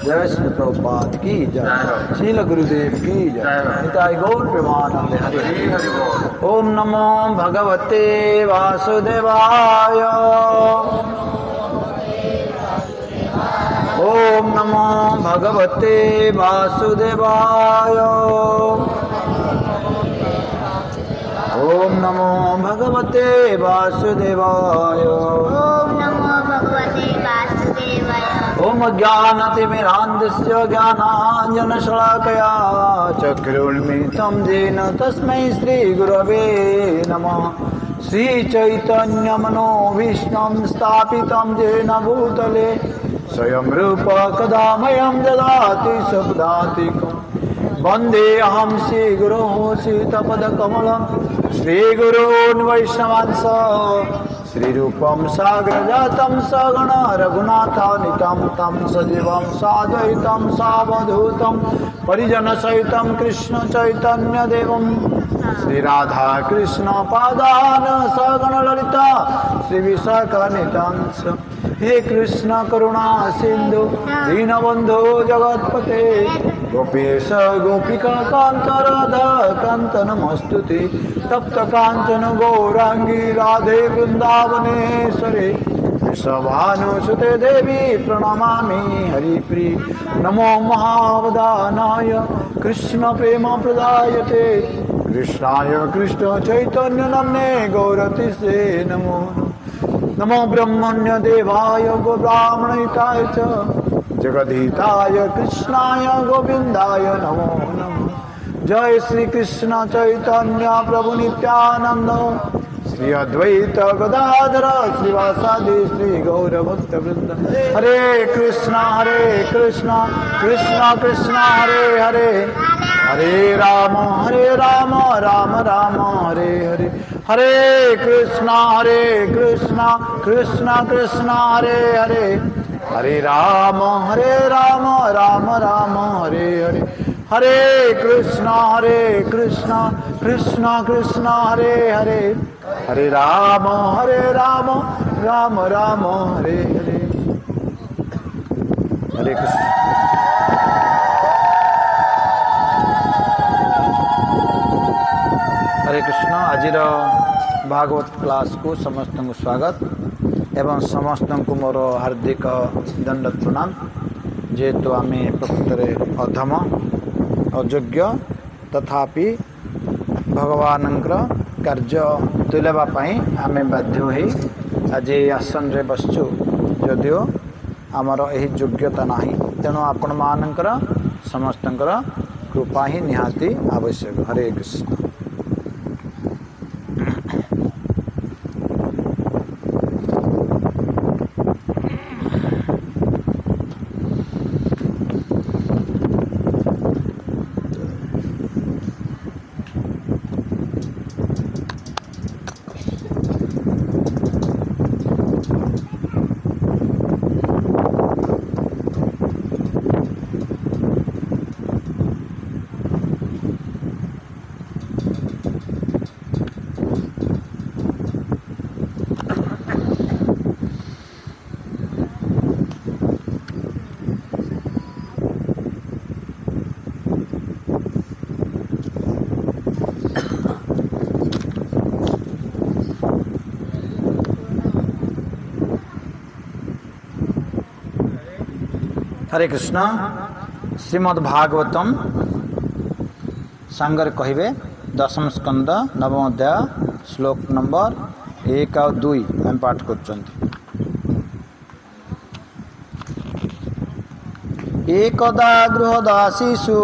जय श्री प्रभुपाद की जय, श्रील गुरुदेव की जय, निताय गौर प्रेमानंद हरि हरि बोल। ओम नमो भगवते वासुदेवाय, ओम नमो भगवते वासुदेवाय, ओम ओम नमो भगवते वासुदेवाय। ओम नमो भगवते वासुदेवाय। ओम ज्ञानतिमिरान्धस्य ज्ञानाञ्जनशलाकया चक्षुरुन्मिलितं येन तस्मै श्रीगुरवे नमः। श्रीचैतन्यमनोभीष्टं स्थापितं येन भूतले स्वयं रूप कदा मह्यं ददाति स्वपदान्तिकम्। वन्देऽहं श्रीगुरोः सीतपदकमलं श्रीगुरून् वैष्णवांश श्रीरूपं साग्रजातं सगण रघुनाथानितं तं सजीवं साद्वैतं सावधूतं परिजनसहितं कृष्णचैतन्यदेवं श्रीराधाकृष्णपादान् सगण ललिता श्रीविशाखान्वितांश्च। हे कृष्ण करुणा सिंधु दीनबंधु जगत्पते गोपेश गोपिका कांत राधा कांत नमस्तुते। तप्त कांचन गौरांगी राधे वृंदावनेश्वरी वृषभानुसुते देवी प्रणमामि हरिप्रिय। नमो महावदानाय कृष्ण प्रेम प्रदायते कृष्णाय कृष्ण चैतन्य नाम्ने गौरतिसे नमो नमो ब्रह्मण्य देवाय गो ब्राह्मणिकाय च जगदीताय कृष्णाय गोविंदाय नमो नमः। जय श्री कृष्ण चैतन्य प्रभु नित्यानंद श्री अद्वैत गदाधर श्रीवासादि श्री गौर भक्त वृंद। हरे कृष्ण कृष्ण कृष्ण हरे हरे हरे राम राम राम हरे हरे। हरे कृष्ण कृष्ण कृष्ण हरे हरे हरे राम राम राम हरे हरे। हरे कृष्ण कृष्ण कृष्ण हरे हरे हरे राम राम राम हरे हरे। हरे कृष्ण। हरे कृष्ण। आज भागवत क्लास को समस्त को स्वागत एवं समस्त को मोर हार्दिक दंड प्रणाम। जेहेतु आम प्रकृत अधम अयोग्य तथापि भगवान कार्य तुलवाई आम बाध्य हो आज आसन रे बसचु जदिओ आमर यही योग्यता ना तेणु आपण मानकर समस्त कृपा ही निहाती आवश्यक। हरे कृष्ण। हरे कृष्ण। श्रीमद् भागवतम सांगर कहिबे दशम स्कंद नवम अध्याय श्लोक नंबर 1 और 2 हम पाठ करछंती। एकदा गृहदासीषु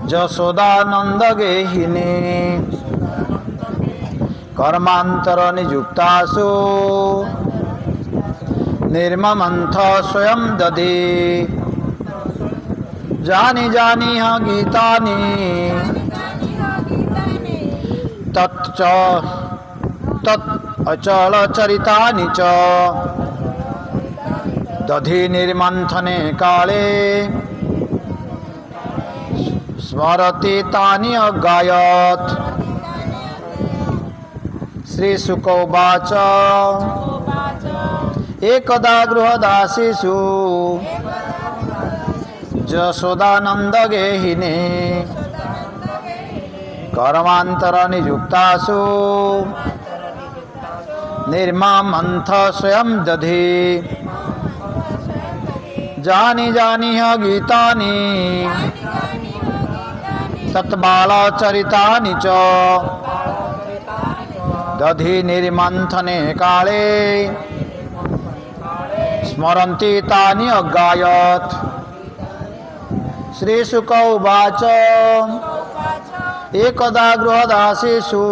जशोदानंद गेहिनी कर्मांतर नियुक्तासु निर्ममंथ स्वयं ददे जानी जानी गीतानि तच्च तत् अचल चरितानि च दधि निर्मंथने काले स्मरति तानि अगायत। श्री शुक उवाच एकदा गृहदासीषु जशोदानंद गेहिनी कर्मांतर नियुक्तासु निर्ममंथ स्वयं दधि जानी जानी गीतानि तत्बालचरितानि च दधि निर्मन्थने काले स्मरन्ति तानि अगायत्। श्रीशुक उवाच एकदा गृहदासीषु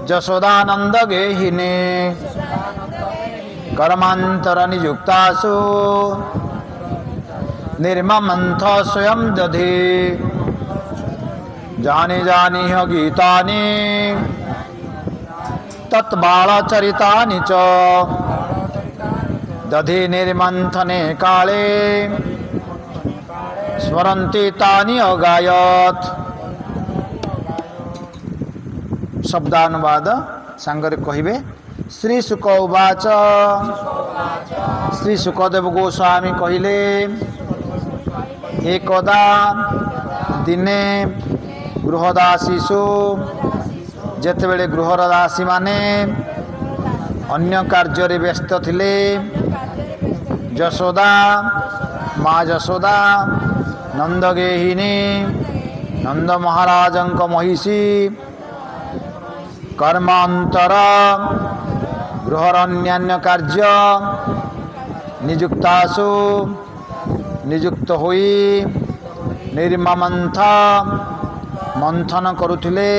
जशोदानन्दगेहिने कर्मान्तरनियुक्तासु निर्ममन्थ स्वयं दधि। जानि जानि ह गीतानि तत्बालचरितानि च दधि निर्मन्थने काले स्मरन्ति तानि अगायत्। शब्दानुवाद सांगरे कहिबे। श्री शुक उवाच श्री शुकदेव गोस्वामी कहिले एकदा दिने गृहदासीषु जेतेबेले गृहर दासी माने अन्य कार्य व्यस्त थिले यशोदा माँ यशोदा नंदगेहिनी नंद महाराजंक महिषी कर्मांतर गृहर अन्यान्य कार्य नियुक्तासु नियुक्त होई निर्ममंथ मंथन करुथिले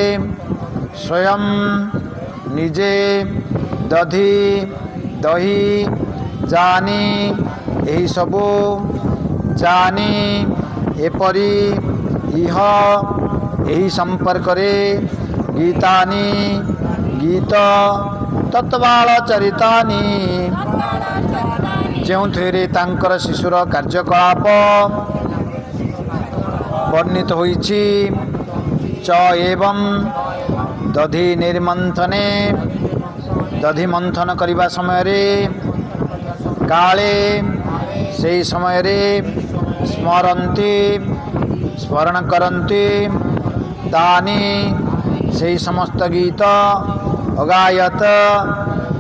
स्वयं निजे दधि दही जानी एही सबु जानी एपरी इह एही संपर्क रे गीतानि गीत तत्बालचरितानि जोंथेरे तांकर शिशुर कार्यकलाप वर्णित होइछि। च एवं दधि निर्मंथने दधि मंथन करिबा समय रे काले सेई समय रे स्मरन्ति स्मरण करन्ति तानि सेई समस्त गीत अगायत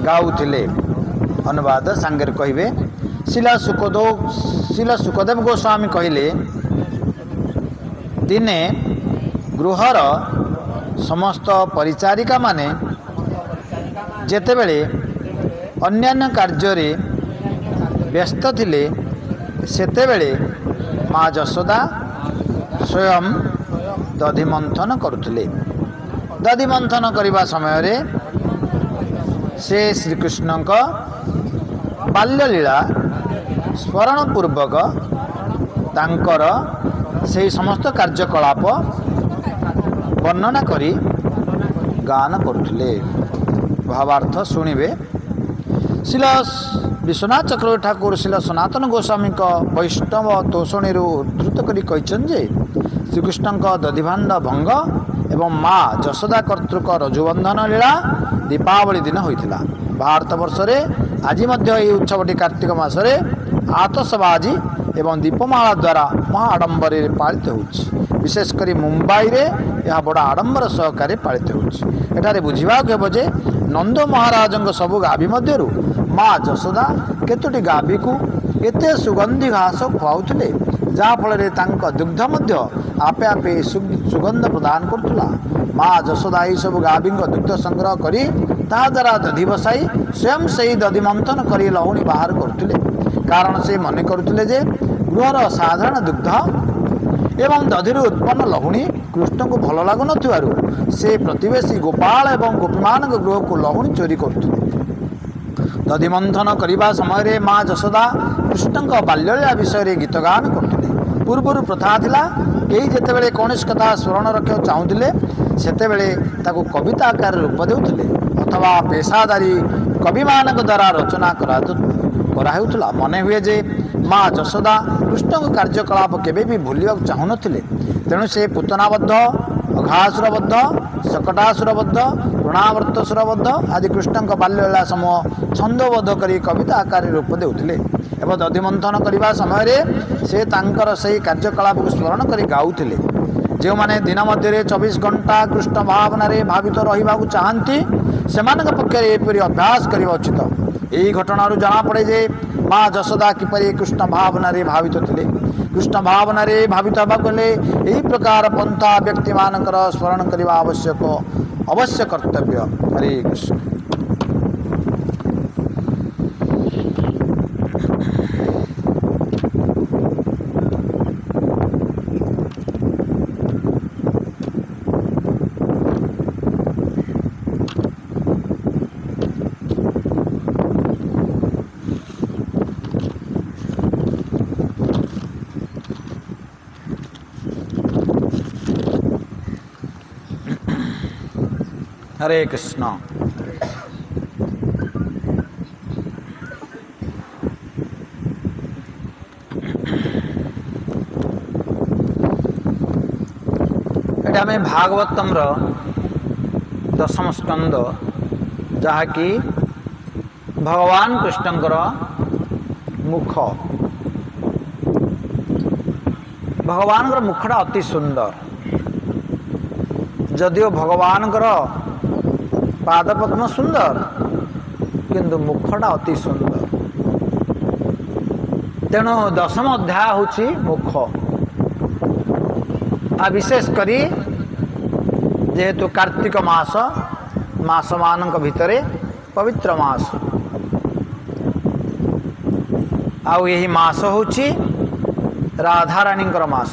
गाउथिले। अनुवाद सांगरे कहिबे। शिला सुखदेव गोस्वामी कहिले दिने गृहर समस्त परिचारिका माने जेतेबेले अन्यान्य कार्य व्यस्त थिले सेतेबेले माँ यशोदा स्वयं दधि मंथन करुथिले। दधि मंथन करिबा समय रे से श्रीकृष्ण का बाल्य लीला स्मरण पूर्वक तांकर से समस्त कार्यकलाप वर्णना करी गान करुथिले। भावार्थ शुणिबे। शिला विश्वनाथ चक्रवर्ती ठाकुर शिला सनातन गोस्वामी का वैष्णव तोषणी उद्धृत करी कहिछन जे श्रीकृष्ण का दधिभाण्ड भंग एवं माँ यशोदा कर्तृक रजुबंधन लीला दीपावली दिन होइथिला। भारत वर्ष रे आज यह उत्सवटी कार्तिक मासरे आतसबाजी एवं दीपमाला द्वारा महा आडंबर पालित होछि। विशेषकर मुंबई रे यह बड़ा आडंबर सहकारे पालित होछि। एठारे बुझिबाक हेबो जे नंद महाराजंक सबु गाभी मध्यरु माँ यशोदा केतोटी गाभी को एते सुगंधी घास खुआउथिले जहाँ फल तांक दुग्ध मध्य आपे आपे सुगंध प्रदान करुला। माँ यशोदा यही सब गाभी दुग्ध संग्रह करी ता द्वारा दधि बसाई स्वयं से ही दधि मंथन करी लहुणी बाहर करुले। कारण से मन करुले जे गृहर साधारण दुग्ध एवं दधिर उत्पन्न लहुणी कृष्ण को भल लगुन से प्रतिवेशी गोपाल एवं गोपीमान गृह को लहुणी चोरी करुले। दधि मंथन करने समय माँ यशोदा कृष्ण बाल्यलीला विषय गीत गान करते। पूर्वर प्रथा थिला कई जितेबले कौन कथा स्मरण रखा चाहूले सेतेबेले ताको कविता आकार रूप देउथिले अथवा पेशादारी कवि मानक द्वारा रचना कराउला। मने हुए जे माँ यशोदा कृष्ण कार्यकलाप केबे भी भूलिया चाहू नथिले। तेणु से पूतनाबद्ध अघासुरबद्ध शकटासुरबद्ध ऋणावर्तसुरबद्ध आदि कृष्ण बाल्यलीला समूह छंदबद्ध करी कविता आकार रूप देउथिले। एवं दधि मंथन करने समय से तांकर सही कार्यकलाप को स्मरण कर गाउथिले। जो माने दिन मध्य 24 घंटा कृष्ण भावना रे भावित रहिबा चाहती से पक्ष एपरी अभ्यास करवा उचित। এই ঘটনার জনা পড়ে যে মা যশোদা কিপরি কৃষ্ণ ভাবনারে ভাবিত ଥିଲେ। কৃষ্ণ ভাবনারে ভাবিত হওয়া গলে এই প্রকার পন্থা ব্যক্তি মানଙ୍କର ସ୍ମରଣ କରିବା ଆବଶ୍ୟକ, ଅବଶ୍ୟ କର୍ତ୍ତବ୍ୟ। ହରେ କୃଷ୍ଣ। हरे कृष्ण। एटा में भागवतम रो दशम स्कंद जहाँकि भगवान कृष्णंकर मुख, भगवान मुखटा अति सुंदर। जदिओ भगवान पादपद्म सुंदर किंतु मुखटा अति सुंदर। तेणु दशम अध्याय होची मुख। आ विशेष करी जेहेतु कार्तिक मास मास मानक भितरे पवित्र मास, आउ यही मास होची राधाराणींकर मास।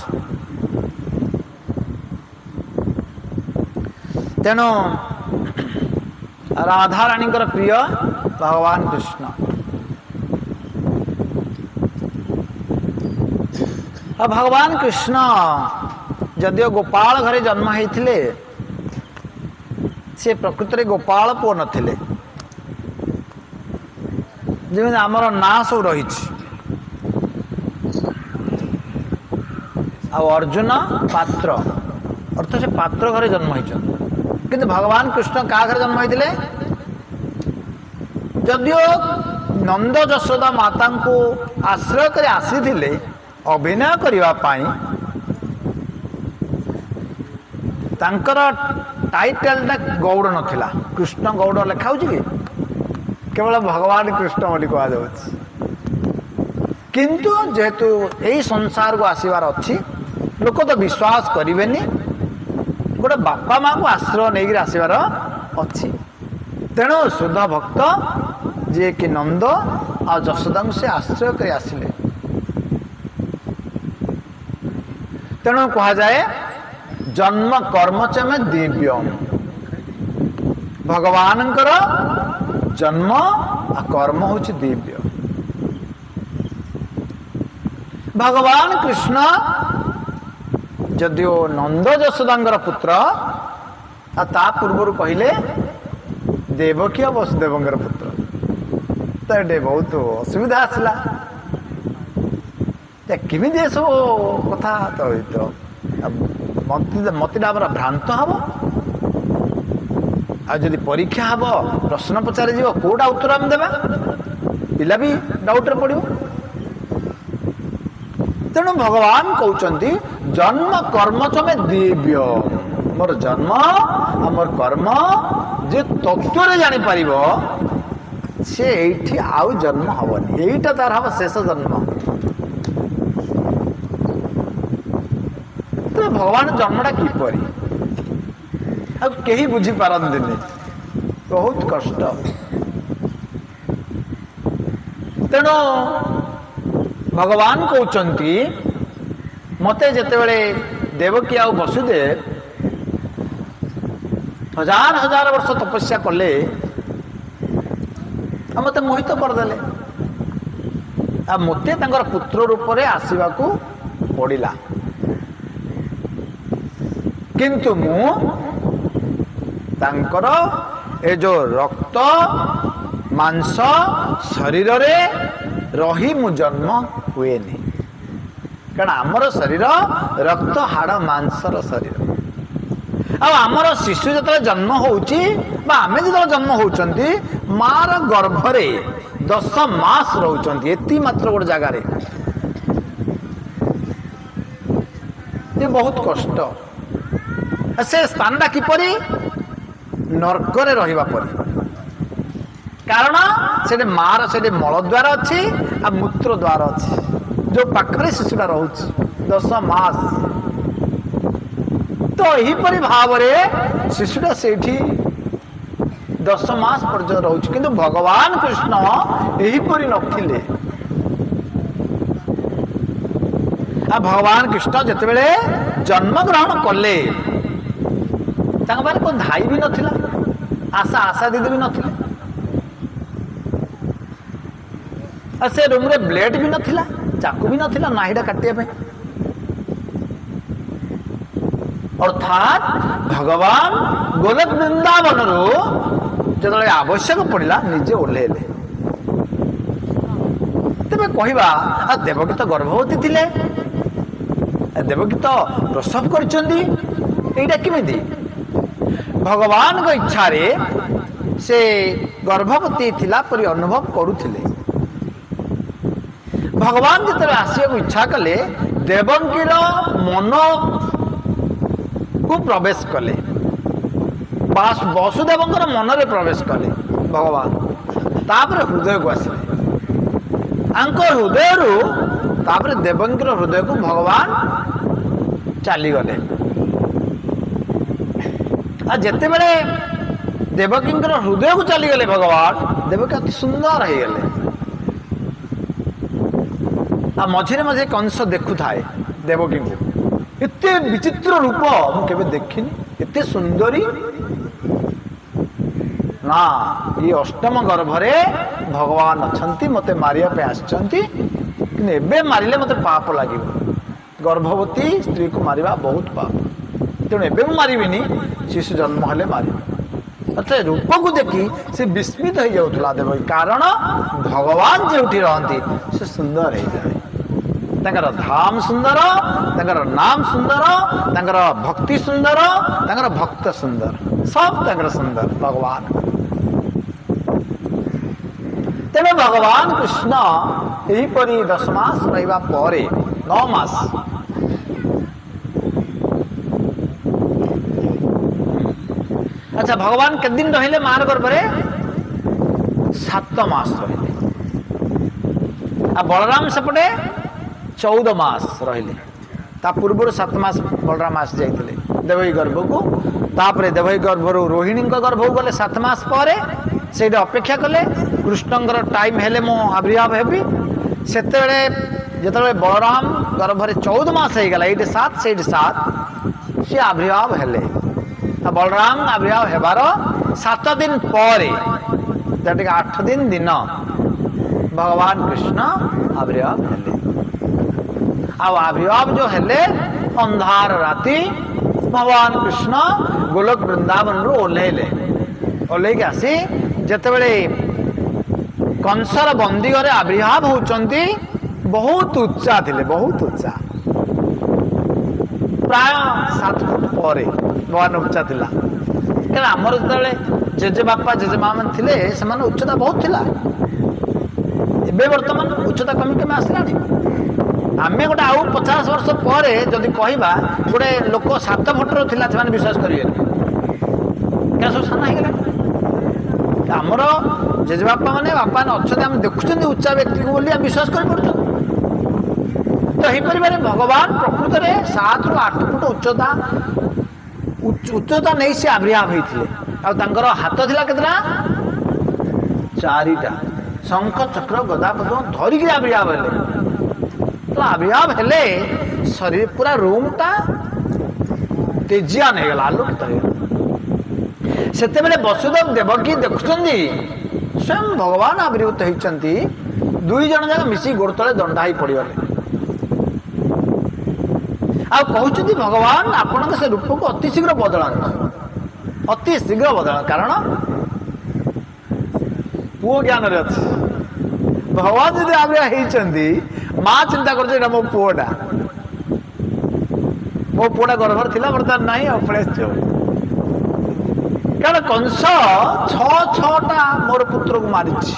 तेणु राधाराणींकर प्रिय भगवान कृष्ण। भगवान कृष्ण जदिओ गोपाल घरे जन्म होते से प्रकृति में गोपाल पुओ नथिले। जमी आमर ना सब रही। अर्जुन पात्र अर्थ से पात्र घरे जन्म होती, किंतु भगवान कृष्ण क्या घर जन्म होते? जदिओ नंद यशोदा माता को आश्रय कर आसी अभिनय करने टाइटल गौड़ नथिला, कृष्ण गौड़ लिखाऊ कि केवल भगवान कृष्ण बोली कह। किंतु जेहेतु यही संसार को आसबार अच्छी लोक तो विश्वास करेनि, गोटे बापा माँ को आश्रय नहीं आसबार अच्छी। तेणु शुद्ध भक्त जे कि नंद आ यशोदा से आश्रय कर आसिले। तेणु कह जाए जन्म कर्म च में दिव्य। भगवान जन्म आ कर्म हूँ दिव्य। भगवान कृष्ण जदिओ नंद यशोदा पुत्र ता पूर्व कहले देवकी वसुदेव पुत्र, तो ये बहुत असुविधा आसला। किमी सब कथा तो मत भ्रांत हम आदि परीक्षा हम प्रश्न पचारे जीव कौटा उत्तर आम देवा, पिला भी डाउट्रे पड़ो। तेणु भगवान कहते जन्म कर्म च में दिव्य। मोर जन्म मोर कर्म जे तत्व जापर सी ये आउ जन्म हेनी, यहीटा तार हम शेष जन्म। तो भगवान जन्मटा किपरि कहीं बुझी पारती, बहुत कष्ट। तेणु भगवान कहते मते जेतेबेले देवकी आ वसुदेव हजार हजार वर्ष तपस्या कले मत मोहित करदे, आ मते तांकर पुत्र रूप में आसवा पड़ा। किंतु मु तांकर ए जो रक्त मांस शरीर रे रही मु जन्म हुए नहीं, कारण आमर शरीर रक्त हाड़ मांसर शरीर। आमर शिशु जो जन्म होची बा आमे जो जन्म होचंती मार गर्भरे 10 मास रहउचंती, एती मात्र गोटे जगार। ये बहुत कष्ट। से स्थानटा किपरि नरकरे रहिबा परि। କାରଣ ସେଠି ମାର ସେଠି ମଳ ଦ୍ୱାର ଅଛି ଆଉ ମୂତ୍ର ଦ୍ୱାର ଅଛି, ଯୋଉ ପାଖରେ ଶିଶୁଟା ରହୁଛି 10 ମାସ। ତ ଏହିପରି ଭାବରେ ଶିଶୁଟା ସେଇଠି 10 ମାସ ପର୍ଯ୍ୟନ୍ତ ରହୁଛି। କିନ୍ତୁ ଭଗବାନ କୃଷ୍ଣ ଏହିପରି ନଥିଲେ। ଆଉ ଭଗବାନ କୃଷ୍ଣ ଯେତେବେଳେ ଜନ୍ମଗ୍ରହଣ କଲେ ତାଙ୍କ ପାଖରେ କୋଉ ଧାଇ ବି ନଥିଲା, ଆଶା ଦିଦି ବି ନଥିଲେ, ଆଉ ସେ ରୁମରେ ବ୍ଲେଡ୍ ବି ନଥିଲା, ଚାକୁ ବି ନଥିଲା ନାହିଟା କାଟିବା ପାଇଁ। ଅର୍ଥାତ୍ ଭଗବାନ ଗୋଲକ ବୃନ୍ଦାବନରୁ ଯେତେବେଳେ ଆବଶ୍ୟକ ପଡ଼ିଲା ନିଜେ ଓହ୍ଲେଇଲେ। ତେବେ କହିବା ଆଉ ଦେବକୀ ତ ଗର୍ଭବତୀ ଥିଲେ, ଦେବକୀ ତ ପ୍ରସବ କରିଛନ୍ତି, ଏଇଟା କେମିତି? ଭଗବାନଙ୍କ ଇଚ୍ଛାରେ ସେ ଗର୍ଭବତୀ ଥିଲା ପରି ଅନୁଭବ କରୁଥିଲେ। ଭଗବାନ ଯେତେବେଳେ ଆସିବାକୁ ଇଚ୍ଛା କଲେ ଦେବକୀର ମନକୁ ପ୍ରବେଶ କଲେ, ବସୁଦେବଙ୍କର ମନରେ ପ୍ରବେଶ କଲେ ଭଗବାନ। ତାପରେ ହୃଦୟକୁ ଆସିଲେ, ତାଙ୍କ ହୃଦୟରୁ ତାପରେ ଦେବକୀର ହୃଦୟକୁ ଭଗବାନ ଚାଲିଗଲେ। ଆଉ ଯେତେବେଳେ ଦେବକୀଙ୍କର ହୃଦୟକୁ ଚାଲିଗଲେ ଭଗବାନ, ଦେବକୀ ଅତି ସୁନ୍ଦର ହେଇଗଲେ। ଆଉ ମଝିରେ ମଝିରେ କଂସ ଦେଖୁଥାଏ ଦେବକୀଙ୍କୁ, ଏତେ ବିଚିତ୍ର ରୂପ ମୁଁ କେବେ ଦେଖିନି, ଏତେ ସୁନ୍ଦରୀ। ନା, ଏ ଅଷ୍ଟମ ଗର୍ଭରେ ଭଗବାନ ଅଛନ୍ତି, ମତେ ମାରିବା ପାଇଁ ଆସିଛନ୍ତି, କିନ୍ତୁ ଏବେ ମାରିଲେ ମତେ ପାପ ଲାଗିବ। ଗର୍ଭବତୀ ସ୍ତ୍ରୀକୁ ମାରିବା ବହୁତ ପାପ, ତେଣୁ ଏବେ ମୁଁ ମାରିବିନି, ଶିଶୁ ଜନ୍ମ ହେଲେ ମାରିବି। ଅର୍ଥାତ ରୂପକୁ ଦେଖି ସେ ବିସ୍ମିତ ହେଇଯାଉଥିଲା ଦେବକୀ, କାରଣ ଭଗବାନ ଯେଉଁଠି ରହନ୍ତି ସେ ସୁନ୍ଦର ହେଇଯାଏ। ତାଙ୍କର ଧାମ ସୁନ୍ଦର, ତାଙ୍କର ନାମ ସୁନ୍ଦର, ତାଙ୍କର ଭକ୍ତି ସୁନ୍ଦର, ତାଙ୍କର ଭକ୍ତ ସୁନ୍ଦର, ସବୁ ତାଙ୍କର ସୁନ୍ଦର ଭଗବାନ। ତେବେ ଭଗବାନ କୃଷ୍ଣ ଏହିପରି 10 ମାସ ରହିବା ପରେ 9 ମାସ ଆଚ୍ଛା ଭଗବାନ କେତେ ଦିନ ରହିଲେ ମାର ଗର୍ଭରେ? 7 ମାସ ରହିଲେ। ଆଉ ବଳରାମ ସେପଟେ 14 ମାସ ରହିଲେ। ତା ପୂର୍ବରୁ 7 ମାସ ବଳରାମ ଆସି ଯାଇଥିଲେ ଦେବକୀ ଗର୍ଭକୁ। ତାପରେ ଦେବକୀ ଗର୍ଭରୁ ରୋହିଣୀଙ୍କ ଗର୍ଭକୁ ଗଲେ 7 ମାସ ପରେ, ସେଇଠି ଅପେକ୍ଷା କଲେ କୃଷ୍ଣଙ୍କର ଟାଇମ୍ ହେଲେ ମୁଁ ଆବିର୍ଭାବ ହେବି। ସେତେବେଳେ ଯେତେବେଳେ ବଳରାମ ଗର୍ଭରେ 14 ମାସ ହେଇଗଲା, ଏଇଠି 7 ସେଇଠି 7, ସିଏ ଆବିର୍ଭାବ ହେଲେ। ବଳରାମ ଆବିର୍ଭାବ ହେବାର 7 ଦିନ ପରେ, ଯେତିକି 8 ଦିନ ଭଗବାନ କୃଷ୍ଣ ଆବିର୍ଭାବ ହେଲେ। ଆଉ ଆବିର୍ଭାବ ଯୋଉ ହେଲେ ଅନ୍ଧାର ରାତି ଭଗବାନ କୃଷ୍ଣ ଗୋଲକ ବୃନ୍ଦାବନରୁ ଓହ୍ଲେଇଲେ। ଓହ୍ଲେଇକି ଆସି ଯେତେବେଳେ କଂସର ବନ୍ଦୀ ଘରେ ଆବିର୍ଭାବ ହଉଛନ୍ତି, ବହୁତ ଉଚ୍ଚା ଥିଲେ, ବହୁତ ଉଚ୍ଚା, ପ୍ରାୟ 7 ଫୁଟ ପରେ ଭଗବାନ ଉଚ୍ଚା ଥିଲା। କାରଣ ଆମର ଯେତେବେଳେ ଜେଜେବାପା ଜେଜେମା ମାନେ ଥିଲେ ସେମାନଙ୍କ ଉଚ୍ଚତା ବହୁତ ଥିଲା। ଏବେ ବର୍ତ୍ତମାନ ଉଚ୍ଚତା କମି କମି ଆସିଲାଣି। ଆମେ ଗୋଟେ ଆଉ 50 ବର୍ଷ ପରେ ଯଦି କହିବା ଗୋଟେ ଲୋକ 7 ଫୁଟର ଥିଲା, ସେମାନେ ବିଶ୍ୱାସ କରିବେନି, କାରଣ ସବୁ ସାନ ହେଇଗଲାଣି। ଆମର ଜେଜେବାପା ମାନେ ବାପା ମାନେ ଅଛନ୍ତି, ଆମେ ଦେଖୁଛନ୍ତି ଉଚ୍ଚା ବ୍ୟକ୍ତିକୁ ବୋଲି ଆମେ ବିଶ୍ୱାସ କରିପାରୁଛନ୍ତି। ତ ଏହିପରିବାରେ ଭଗବାନ ପ୍ରକୃତରେ 7 ରୁ 8 ଫୁଟ ଉଚ୍ଚତା ନେଇ ସେ ଆବିର୍ଭାବ ହେଇଥିଲେ। ଆଉ ତାଙ୍କର ହାତ ଥିଲା କେତେଟା? 4ଟା। ଶଙ୍ଖ ଚକ୍ର ଗଦା ପଦ୍ମ ଧରିକି ଆବିର୍ଭାବ ହେଲେ। ତ ଆବିର୍ଭାବ ହେଲେ ଶରୀର ପୁରା ରୁମଟା ତେଜିଆନ ହେଇଗଲା, ଆଲୋକିତ ହେଇଗଲା। ସେତେବେଳେ ବସୁଦେବ ଦେବକୀ ଦେଖୁଛନ୍ତି ସ୍ୱୟଂ ଭଗବାନ ଆବିର୍ଭୂତ ହେଇଛନ୍ତି। 2 ଜଣ ଯାକ ମିଶିକି ଗୋଡ଼ ତଳେ ଦଣ୍ଡା ହେଇ ପଡ଼ିଗଲେ। ଆଉ କହୁଛନ୍ତି ଭଗବାନ ଆପଣଙ୍କ ସେ ରୂପକୁ ଅତି ଶୀଘ୍ର ବଦଳାନ୍ତୁ, ଅତି ଶୀଘ୍ର ବଦଳାନ୍ତୁ, କାରଣ ପୁଅ ଜ୍ଞାନରେ ଅଛି। ଭଗବାନ ଯଦି ଆବିର୍ଭାବ ହେଇଛନ୍ତି, ମା ଚିନ୍ତା କରୁଛି ଏଇଟା ମୋ ପୁଅଟା, ମୋ ପୁଅଟା ଗର୍ଭରେ ଥିଲା, ବର୍ତ୍ତମାନ ନାହିଁ, ଆଉ ପଳେଇ ଆସିଛି। କାରଣ କଂସ 6ଟା ମୋର ପୁତ୍ରକୁ ମାରିଛି,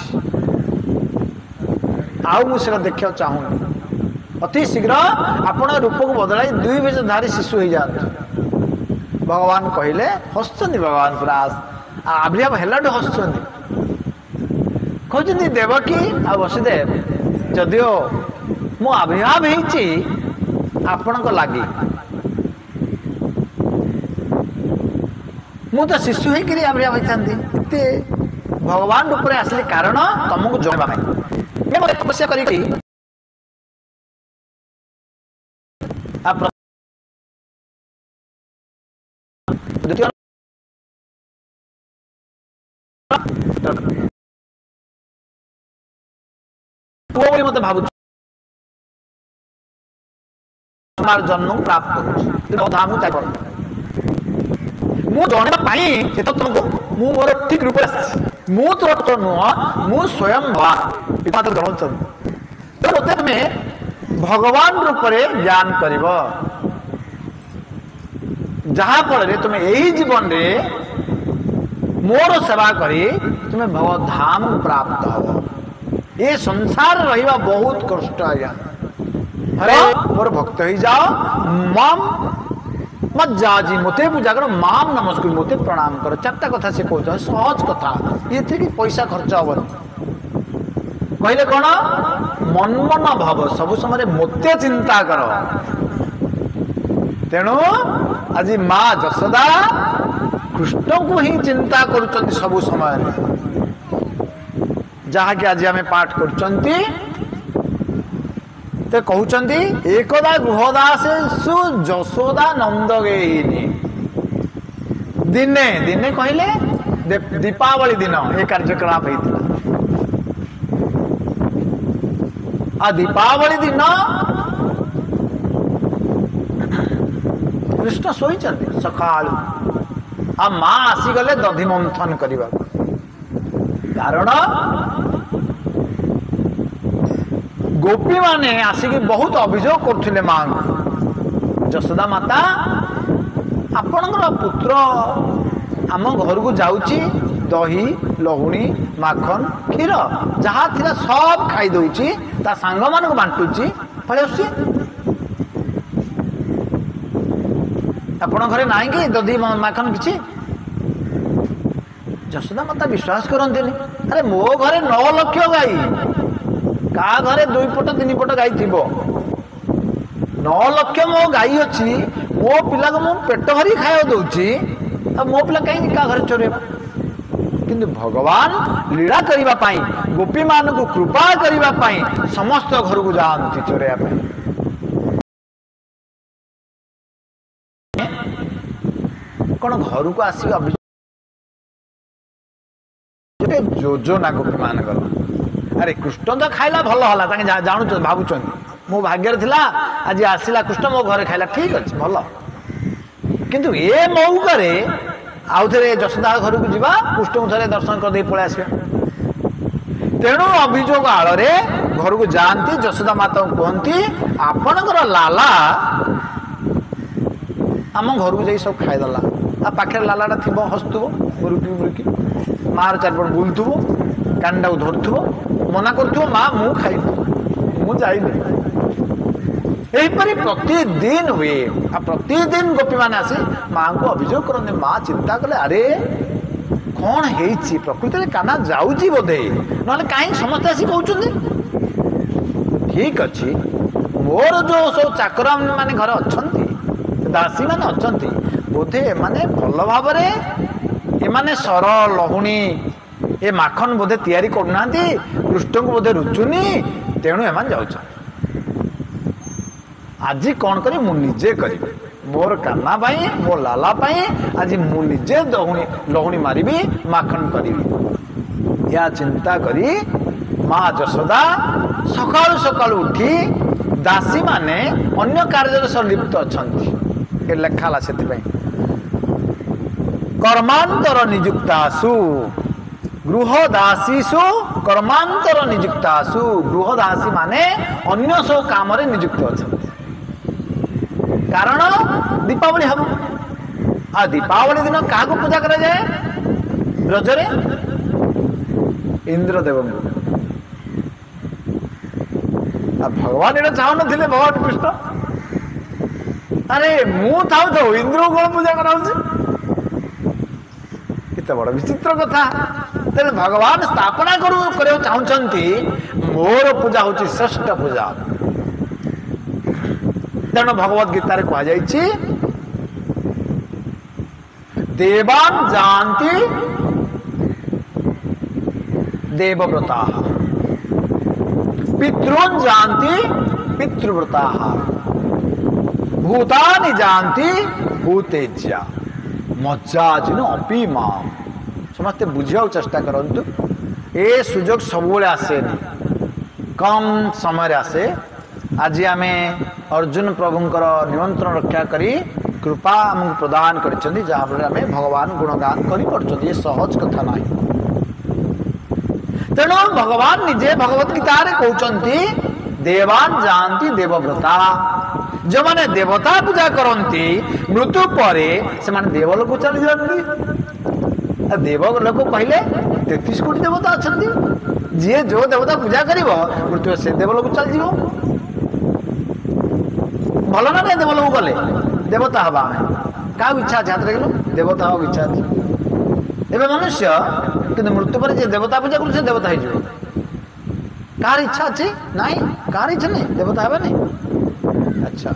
ଆଉ ମୁଁ ସେଟା ଦେଖିବାକୁ ଚାହୁଁନି। ଅତି ଶୀଘ୍ର ଆପଣ ରୂପକୁ ବଦଳାଇ 2 ବେଶଧାରୀ ଶିଶୁ ହେଇଯାଆନ୍ତୁ। ଭଗବାନ କହିଲେ, ହସୁଛନ୍ତି ଭଗବାନ, ପୁରା ଆବିର୍ଭାବ ହେଲାଠୁ ହସୁଛନ୍ତି। कहते देवकी आ वसुदेव जदिओ मु आविर्भाव होती आपण लगी मु तो शिशु होकर आविर्भाव होती भगवान रूप में आसली कारण तुमको जनवाई तपस्या कर मत भाव जन्म प्राप्त धाम मु जनवाई तुमको मु मोर ठीक रूप मु तो नुह मु स्वयं भगवान तुम्हें भगवान रूप में ज्ञान कर जहाँफल तुम्हें यही जीवन रे मोर सेवा करी तुम्हें भगवत धाम प्राप्त हो ये संसार रहिबा बहुत कष्ट आज्ञा अरे मोर भक्त ही जाओ मम मत जाजी मते पूजा करो माम नमस्कार मते प्रणाम करो चारटा कथा से कहते सहज कथा ये थी कि पैसा खर्च हबन कहले कौन मन मन भाव सब समय मते चिंता कर तेणु आज माँ जशोदा कृष्ण को ही चिंता करुँच सब समय जहाँकि आज आम पाठ कर कहते एकदा गृहदासेषु जशोदा नंद गेहिनी दिने दिने कहले दीपावली दिन ये कार्यक्रम होता आ दीपावली दिन कृष्ण शोई सका आ माँ आसीगले दधि मंथन करने कारण गोपी माने आसिक बहुत अभियोग करथिले माँ जशोदा माता आपणकर पुत्र आम घर को जाऊची दही लहुणी माखन क्षीर जहाँ थिला सब खाई दउची ता सांग मान को बांटुची पळे आसी आपण घरे नाही कि दधी माखन किछि जशोदा माता विश्वास करते अरे मो घरे 9 लाख गाई का घरे 2 पट 3 पट गाई थी 9 लाख मो गाई अच्छी मो पिला को मु पेट भरी खाया दौची मो पिला कहीं का घर चोरेबा किंतु भगवान लीला करिबा पाई गोपी मान को कृपा करिबा पाई समस्त घर को जाती चोरेया पाई कौन घर को आसिक योजना गोपी मान अरे कृष्ण तो खाइला भल है जानू भावुं मो भाग्य थिला आज आसला कृष्ण मो घर खाइला ठीक अच्छे भल किंतु ए मौके आउ थे जशोदा घर को जीवा कृष्ण को थे दर्शन कर पलि आस तेणु अभियोग आड़ घर को जाती जशोदा माता कहती आपणकर लाला आम घर को जाई सब खाईदेला आ पाखे लालाटा थी हसुव मुरुकी मुरुकी मार चारिपट बुलुव कांडा को धरुव मना कर माँ मु खाई मु जाइनि यहीपरि प्रतिदिन हुए आ प्रतिदिन गोपी मैंने आसी माँ को अभियोग करते माँ चिंता कले अरे कौन है प्रकृति में काना जाऊँगी बोधे ना कहीं समस्ते आसी कहते ठीक अच्छे मोर जो सब चाकर मैंने घर अच्छा दासी मैंने अच्छा बोधे माने भल भाव एमाने सर लहुणी ए माखन बोधे तैयारी करना कृष्ण को बोधे रुचुनी तेणु एमान जाऊँ आज कौन करी मु निजे करी मोर काना पाई मोर लाला पाई आज मु निजे लहुणी मारी माखन करी या चिंता करी माँ जशोदा सकाळु सकाळु उठी दासी माने अन्य कार्य सब लिप्त अच्छा लेखाला से कर्मांतर निजुक्तासु गृहदासीसु कर्मांतर निजुक्तासु गृहदासी माने अन्य सब काम निजुक्त अच्छा कारण दीपावली हम आ दीपावली दिन क्या पूजा करा जाए ब्रजरे इंद्रदेव भगवान ये चाहू नी भगवान कृष्ण अरे मु था इंद्र को कौन पूजा करा କେତେ ବଡ଼ ବିଚିତ୍ର କଥା। ତେଣୁ ଭଗବାନ ସ୍ଥାପନା କରିବାକୁ ଚାହୁଁଛନ୍ତି ମୋର ପୂଜା ହେଉଛି ଶ୍ରେଷ୍ଠ ପୂଜା। ତେଣୁ ଭଗବଦ୍ ଗୀତାରେ କୁହାଯାଇଛି ଦେବାନ୍ ଯାଆନ୍ତି ଦେବବ୍ରତା ପିତॄନ୍ ଯାଆନ୍ତି ପିତୃବ୍ରତା ଭୂତାନି ଯାଆନ୍ତି ଭୂତେଜ୍ୟା ମଜ୍ଜାଜିନ ଅପି ମାମ୍। ସମସ୍ତେ ବୁଝିବାକୁ ଚେଷ୍ଟା କରନ୍ତୁ। ଏ ସୁଯୋଗ ସବୁବେଳେ ଆସେନି, କମ୍ ସମୟରେ ଆସେ। ଆଜି ଆମେ ଅର୍ଜୁନ ପ୍ରଭୁଙ୍କର ନିମନ୍ତ୍ରଣ ରକ୍ଷା କରି କୃପା ଆମକୁ ପ୍ରଦାନ କରିଛନ୍ତି, ଯାହାଫଳରେ ଆମେ ଭଗବାନ ଗୁଣଗାନ କରିପାରୁଛନ୍ତି। ଏ ସହଜ କଥା ନାହିଁ। ତେଣୁ ଭଗବାନ ନିଜେ ଭଗବତ୍ ଗୀତାରେ କହୁଛନ୍ତି ଦେବାନ୍ ଯାଆନ୍ତି ଦେବବ୍ରତା। ଯେଉଁମାନେ ଦେବତା ପୂଜା କରନ୍ତି ମୃତ୍ୟୁ ପରେ ସେମାନେ ଦେବଲୋକ ଚାଲିଯାଆନ୍ତି। ଦେବଲୋକ କହିଲେ 33 କୋଟି ଦେବତା ଅଛନ୍ତି। ଯିଏ ଯୋଉ ଦେବତା ପୂଜା କରିବ ମୃତ୍ୟୁ ସେ ଦେବଲୋକ ଚାଲିଯିବ। ଭଲ ନା ନାଇଁ? ଦେବଲୋକ ଗଲେ ଦେବତା ହବା। ଆମେ କାହାକୁ ଇଚ୍ଛା ଅଛି ହାତରେ ଗেল ଦେବତା ହବାକୁ ଇଚ୍ଛା ଅଛି। ଏବେ ମନୁଷ୍ୟ କିନ୍ତୁ ମୃତ୍ୟୁ ପରେ ଯେ ଦେବତା ପୂଜା କରୁଛି ସେ ଦେବତା ହେଇଯିବ। କାହାର ଇଚ୍ଛା ଅଛି? ନାଇଁ, କାହାର ଇଚ୍ଛା ନାହିଁ ଦେବତା ହେବା ନାହିଁ। ଆଚ୍ଛା,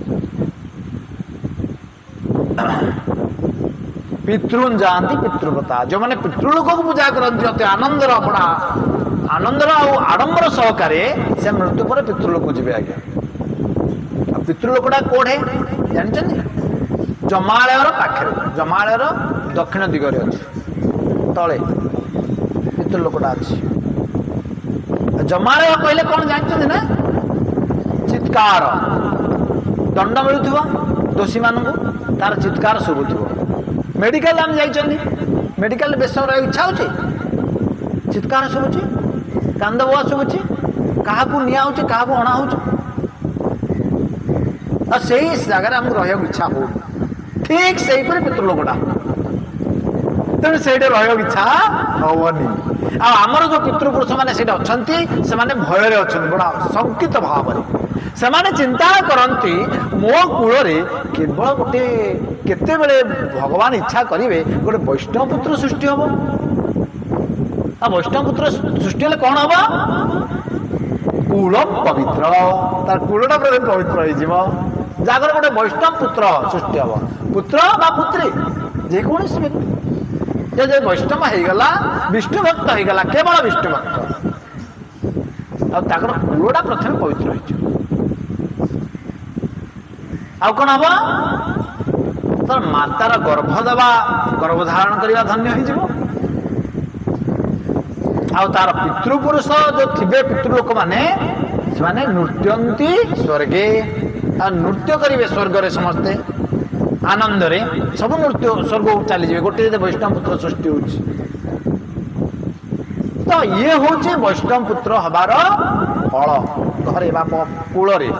ପିତୃନ୍ ଯାଆନ୍ତି ପିତୃବ୍ରତା। ଯେଉଁମାନେ ପିତୃଲୋକକୁ ପୂଜା କରନ୍ତି ଅତି ଆନନ୍ଦର ବଡ଼ା ଆନନ୍ଦର ଆଉ ଆଡ଼ମ୍ବର ସହକାରେ ସେ ମୃତ୍ୟୁ ପରେ ପିତୃଲୋକକୁ ଯିବେ। ଆଜ୍ଞା, ଆଉ ପିତୃଲୋକଟା କୋଉଠେ ଜାଣିଛନ୍ତି? ଜମାଳୟର ପାଖରେ, ଜମାଳୟର ଦକ୍ଷିଣ ଦିଗରେ ଅଛି, ତଳେ ପିତୃଲୋକଟା ଅଛି। ଜମାଳୟ କହିଲେ କ'ଣ ଜାଣିଛନ୍ତି ନା? ଚିତ୍କାର, ଦଣ୍ଡ ମିଳୁଥିବ ଦୋଷୀମାନଙ୍କୁ, ତାର ଚିତ୍କାର ଶୁଭୁଥିବ। ମେଡିକାଲ ଆମେ ଯାଇଛନ୍ତି, ମେଡିକାଲରେ ବେଶ ରହିବାକୁ ଇଚ୍ଛା ହେଉଛି, ଚିତ୍କାର ଶୁଭୁଛି, କାନ୍ଦ ବୋଆ ଶୁଭୁଛି, କାହାକୁ ନିଆ ହେଉଛି, କାହାକୁ ଅଣା ହେଉଛି, ଆଉ ସେଇ ଜାଗାରେ ଆମକୁ ରହିବାକୁ ଇଚ୍ଛା ହଉନି। ଠିକ୍ ସେଇପରି ପିତୃଲୋକଟା। ତେଣୁ ସେଇଠି ରହିବାକୁ ଇଚ୍ଛା ହବନି। ଆଉ ଆମର ଯୋଉ ପିତୃପୁରୁଷ ମାନେ ସେଇଠି ଅଛନ୍ତି ସେମାନେ ଭୟରେ ଅଛନ୍ତି, ବଡ଼ ଶଙ୍କିତ ଭାବରେ। ସେମାନେ ଚିନ୍ତା କରନ୍ତି ମୋ କୂଳରେ କେବଳ ଗୋଟେ, କେତେବେଳେ ଭଗବାନ ଇଚ୍ଛା କରିବେ ଗୋଟେ ବୈଷ୍ଣବ ପୁତ୍ର ସୃଷ୍ଟି ହବ। ଆଉ ବୈଷ୍ଣବ ପୁତ୍ର ସୃଷ୍ଟି ହେଲେ କ'ଣ ହବ? କୂଳ ପବିତ୍ର, ତାର କୂଳଟା ପୁରା ପବିତ୍ର ହେଇଯିବ। ଯାହାର ଗୋଟେ ବୈଷ୍ଣବ ପୁତ୍ର ସୃଷ୍ଟି ହବ, ପୁତ୍ର ବା ପୁତ୍ରୀ ଯେକୌଣସି ବ୍ୟକ୍ତି ଯେ ବୈଷ୍ଣବ ହେଇଗଲା, ବିଷ୍ଣୁ ଭକ୍ତ ହେଇଗଲା, କେବଳ ବିଷ୍ଣୁ ଭକ୍ତ, ଆଉ ତାଙ୍କର କୂଳଟା ପ୍ରଥମେ ପବିତ୍ର ହେଇଯିବ। ଆଉ କ'ଣ ହବ? ତାର ମାତାର ଗର୍ଭ ଦେବା, ଗର୍ଭଧାରଣ କରିବା ଧନ୍ୟ ହେଇଯିବ। ଆଉ ତାର ପିତୃପୁରୁଷ ଯୋଉ ଥିବେ ପିତୃଲୋକମାନେ ସେମାନେ ନୃତ୍ୟନ୍ତି ସ୍ୱର୍ଗେ, ଆଉ ନୃତ୍ୟ କରିବେ ସ୍ୱର୍ଗରେ ସମସ୍ତେ ଆନନ୍ଦରେ, ସବୁ ନୃତ୍ୟ ସ୍ୱର୍ଗକୁ ଚାଲିଯିବେ। ଗୋଟେ ଯଦି ବୈଷ୍ଣବ ପୁତ୍ର ସୃଷ୍ଟି ହଉଛି ତ ଇଏ ହଉଛି ବୈଷ୍ଣବ ପୁତ୍ର ହବାର ଫଳ, ଘରେ ବା କୂଳରେ।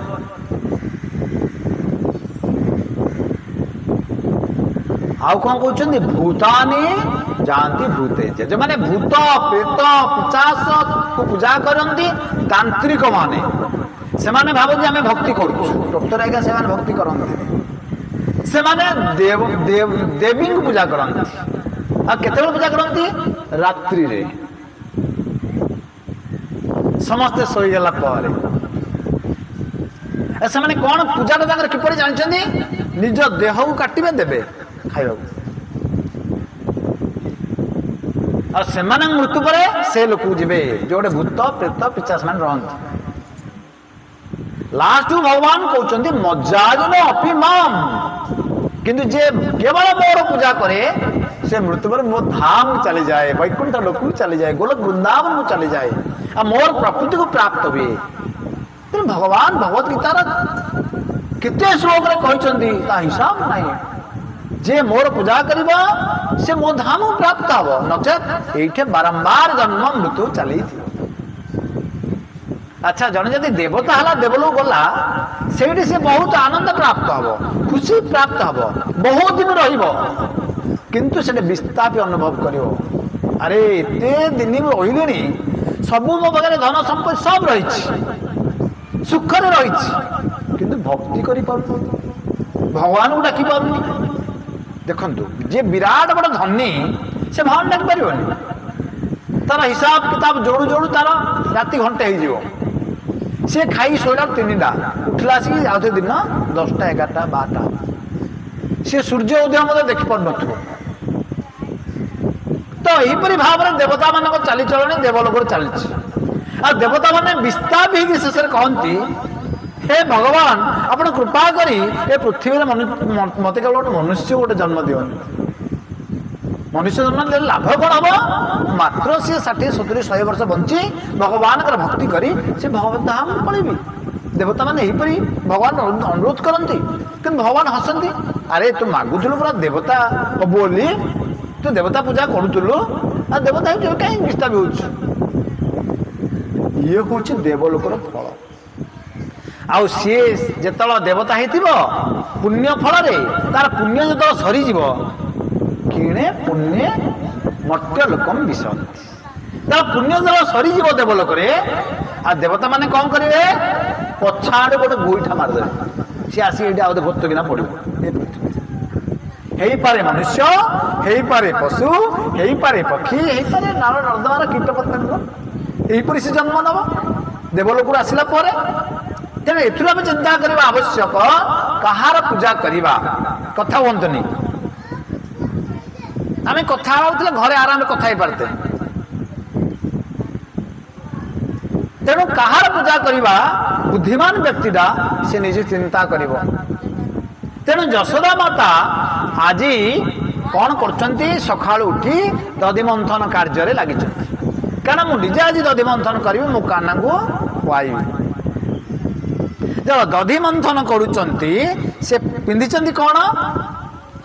ଆଉ କ'ଣ କହୁଛନ୍ତି? ଭୂତାନି ଯାଆନ୍ତି ଭୂତେଜ୍ୟା। ଯେଉଁମାନେ ଭୂତ ପ୍ରେତ ପିଶାଚକୁ ପୂଜା କରନ୍ତି ତାନ୍ତ୍ରିକ ମାନେ, ସେମାନେ ଭାବନ୍ତି ଆମେ ଭକ୍ତି କରୁଛୁ, ପ୍ରକୃତରେ ଆଜ୍ଞା ସେମାନେ ଭକ୍ତି କରନ୍ତି। ସେମାନେ ଦେବୀଙ୍କୁ ପୂଜା କରନ୍ତି। ଆଉ କେତେବେଳେ ପୂଜା କରନ୍ତି? ରାତ୍ରିରେ, ସମସ୍ତେ ଶୋଇଗଲା ପରେ। ସେମାନେ କ'ଣ ପୂଜାଟା ତାଙ୍କର କିପରି ଜାଣିଛନ୍ତି? ନିଜ ଦେହକୁ କାଟିବେ, ଦେବେ ଖାଇବାକୁ। ଆଉ ସେମାନଙ୍କ ମୃତ୍ୟୁ ପରେ ସେ ଲୋକକୁ ଯିବେ ଯୋଉଟେ ଭୂତ ପ୍ରେତ ପିଶାଚ ମାନେ ରହନ୍ତି। ଲାଷ୍ଟକୁ ଭଗବାନ କହୁଛନ୍ତି ମଜ୍ଜାଜିନ ଅପି ମାମ୍। କିନ୍ତୁ ଯେ କେବଳ ମୋର ପୂଜା କରେ ସେ ମୃତ୍ୟୁ ପରେ ମୋ ଧାମ ଚାଲିଯାଏ, ବୈକୁଣ୍ଠ ଲୋକକୁ ଚାଲିଯାଏ, ଗୋଲକ ବୃନ୍ଦାବନକୁ ଚାଲିଯାଏ, ଆଉ ମୋର ପ୍ରକୃତିକୁ ପ୍ରାପ୍ତ ହୁଏ। ତେଣୁ ଭଗବାନ ଭଗବତ ଗୀତାର କେତେ ଶ୍ଲୋକରେ କହିଛନ୍ତି ତା ହିସାବ ନାହିଁ। ଯେ ମୋର ପୂଜା କରିବ ସେ ମୋ ଧାମକୁ ପ୍ରାପ୍ତ ହବ, ନଚେତ୍ ଏଇଠି ବାରମ୍ବାର ଜନ୍ମ ମୃତ୍ୟୁ ଚାଲିଥିବ। ଆଚ୍ଛା, ଜଣେ ଯଦି ଦେବତା ହେଲା, ଦେବଲୋକ ଗଲା, ସେଇଠି ସେ ବହୁତ ଆନନ୍ଦ ପ୍ରାପ୍ତ ହବ, ଖୁସି ପ୍ରାପ୍ତ ହବ, ବହୁତ ଦିନ ରହିବ। କିନ୍ତୁ ସେଠି ବିସ୍ତାପି ଅନୁଭବ କରିବ, ଆରେ ଏତେ ଦିନ ମୁଁ ରହିଲିଣି, ସବୁ ମୋ ପାଖରେ ଧନ ସମ୍ପତ୍ତି ସବୁ ରହିଛି, ସୁଖରେ ରହିଛି, କିନ୍ତୁ ଭକ୍ତି କରିପାରୁନି, ଭଗବାନଙ୍କୁ ଡାକି ପାରୁନି। ଦେଖନ୍ତୁ, ଯିଏ ବିରାଟ ବଡ଼ ଧନୀ ସେ ଭଗବାନ ଡାକିପାରିବନି। ତାର ହିସାବ କିତାବ ଯୋଡୁ ଯୋଡୁ ତାର ରାତି ଘଣ୍ଟେ ହେଇଯିବ। ସେ ଖାଇ ଶୋଇଲା 3ଟା, ଉଠିଲା ଆସିକି ଆଉଥରେ ଦିନ 10ଟା 11ଟା 12ଟା। ସେ ସୂର୍ଯ୍ୟ ଉଦୟ ମଧ୍ୟ ଦେଖିପାରୁନଥିବ। ତ ଏହିପରି ଭାବରେ ଦେବତା ମାନଙ୍କ ଚାଲିଚଳଣି ଦେବଲୋକରେ ଚାଲିଛି। ଆଉ ଦେବତା ମାନେ ବିସ୍ତାପ ହେଇକି ଶେଷରେ କହନ୍ତି, ହେ ଭଗବାନ ଆପଣ କୃପା କରି ଏ ପୃଥିବୀରେ ମତେ କେବଳ ଗୋଟେ ମନୁଷ୍ୟ ଗୋଟେ ଜନ୍ମ ଦିଅନ୍ତୁ। ମନୁଷ୍ୟ ଜନ୍ମ ଦେଲେ ଲାଭ କଣ ହବ? ମାତ୍ର ସିଏ 60 70 100 ବର୍ଷ ବଞ୍ଚି ଭଗବାନଙ୍କର ଭକ୍ତି କରି ସେ ଭଗବତ ଧାମ ପଳେଇବି। ଦେବତା ମାନେ ଏହିପରି ଭଗବାନ ଅନୁରୋଧ କରନ୍ତି, କିନ୍ତୁ ଭଗବାନ ହସନ୍ତି, ଆରେ ତୁ ମାଗୁଥିଲୁ ପୁରା ଦେବତା ହବୁ ବୋଲି, ତୁ ଦେବତା ପୂଜା କରୁଥିଲୁ, ଆଉ ଦେବତା ହେଉଛି କାହିଁକି ବିସ୍ତାପ ହେଉଛି? ଇଏ ହଉଛି ଦେବଲୋକର ଫଳ। ଆଉ ସିଏ ଯେତେବେଳେ ଦେବତା ହେଇଥିବ ପୁଣ୍ୟ ଫଳରେ ତାର ପୁଣ୍ୟ ଯେତେବେଳେ ସରିଯିବ, କିଣେ ପୁଣ୍ୟ ମର୍ତ୍ତ୍ୟ ଲୋକମ ବିଶନ୍ତି। ତାର ପୁଣ୍ୟ ଯେତେବେଳେ ସରିଯିବ ଦେବଲୋକରେ, ଆଉ ଦେବତା ମାନେ କଣ କରିବେ? ପଛଆଡେ ଗୋଟେ ଗୋଇଠା ମାରିଦେବେ। ସିଏ ଆସିକି ଏଇଠି ଆଉ ଗୋତ କିନା ପଡିବ। ହେଇପାରେ ମନୁଷ୍ୟ, ହେଇପାରେ ପଶୁ, ହେଇପାରେ ପକ୍ଷୀ, ହେଇପାରେ ନାଳ ନର୍ଦ୍ଦମାର କୀଟ ପତଙ୍ଗ, ଏହିପରି ସେ ଜନ୍ମ ନେବ ଦେବଲୋକରୁ ଆସିଲା ପରେ। ତେଣୁ ଏଥିରୁ ଆମେ ଚିନ୍ତା କରିବା ଆବଶ୍ୟକ, କାହାର ପୂଜା କରିବା। କଥା ହୁଅନ୍ତୁନି, ଆମେ କଥା ହଉଥିଲେ ଘରେ ଆରାମରେ କଥା ହେଇପାରତେ। ତେଣୁ କାହାର ପୂଜା କରିବା ବୁଦ୍ଧିମାନ ବ୍ୟକ୍ତିଟା ସେ ନିଜେ ଚିନ୍ତା କରିବ। ତେଣୁ ଯଶୋଦା ମାତା ଆଜି କଣ କରୁଛନ୍ତି? ସକାଳୁ ଉଠି ଦଧି ମନ୍ଥନ କାର୍ଯ୍ୟରେ ଲାଗିଛନ୍ତି। କାରଣ ମୁଁ ନିଜେ ଆଜି ଦଧି ମନ୍ଥନ କରିବି, ମୋ କାହ୍ନାଙ୍କୁ ଖୁଆଇବି। ଦଧି ମନ୍ଥନ କରୁଛନ୍ତି, ସେ ପିନ୍ଧିଛନ୍ତି କଣ?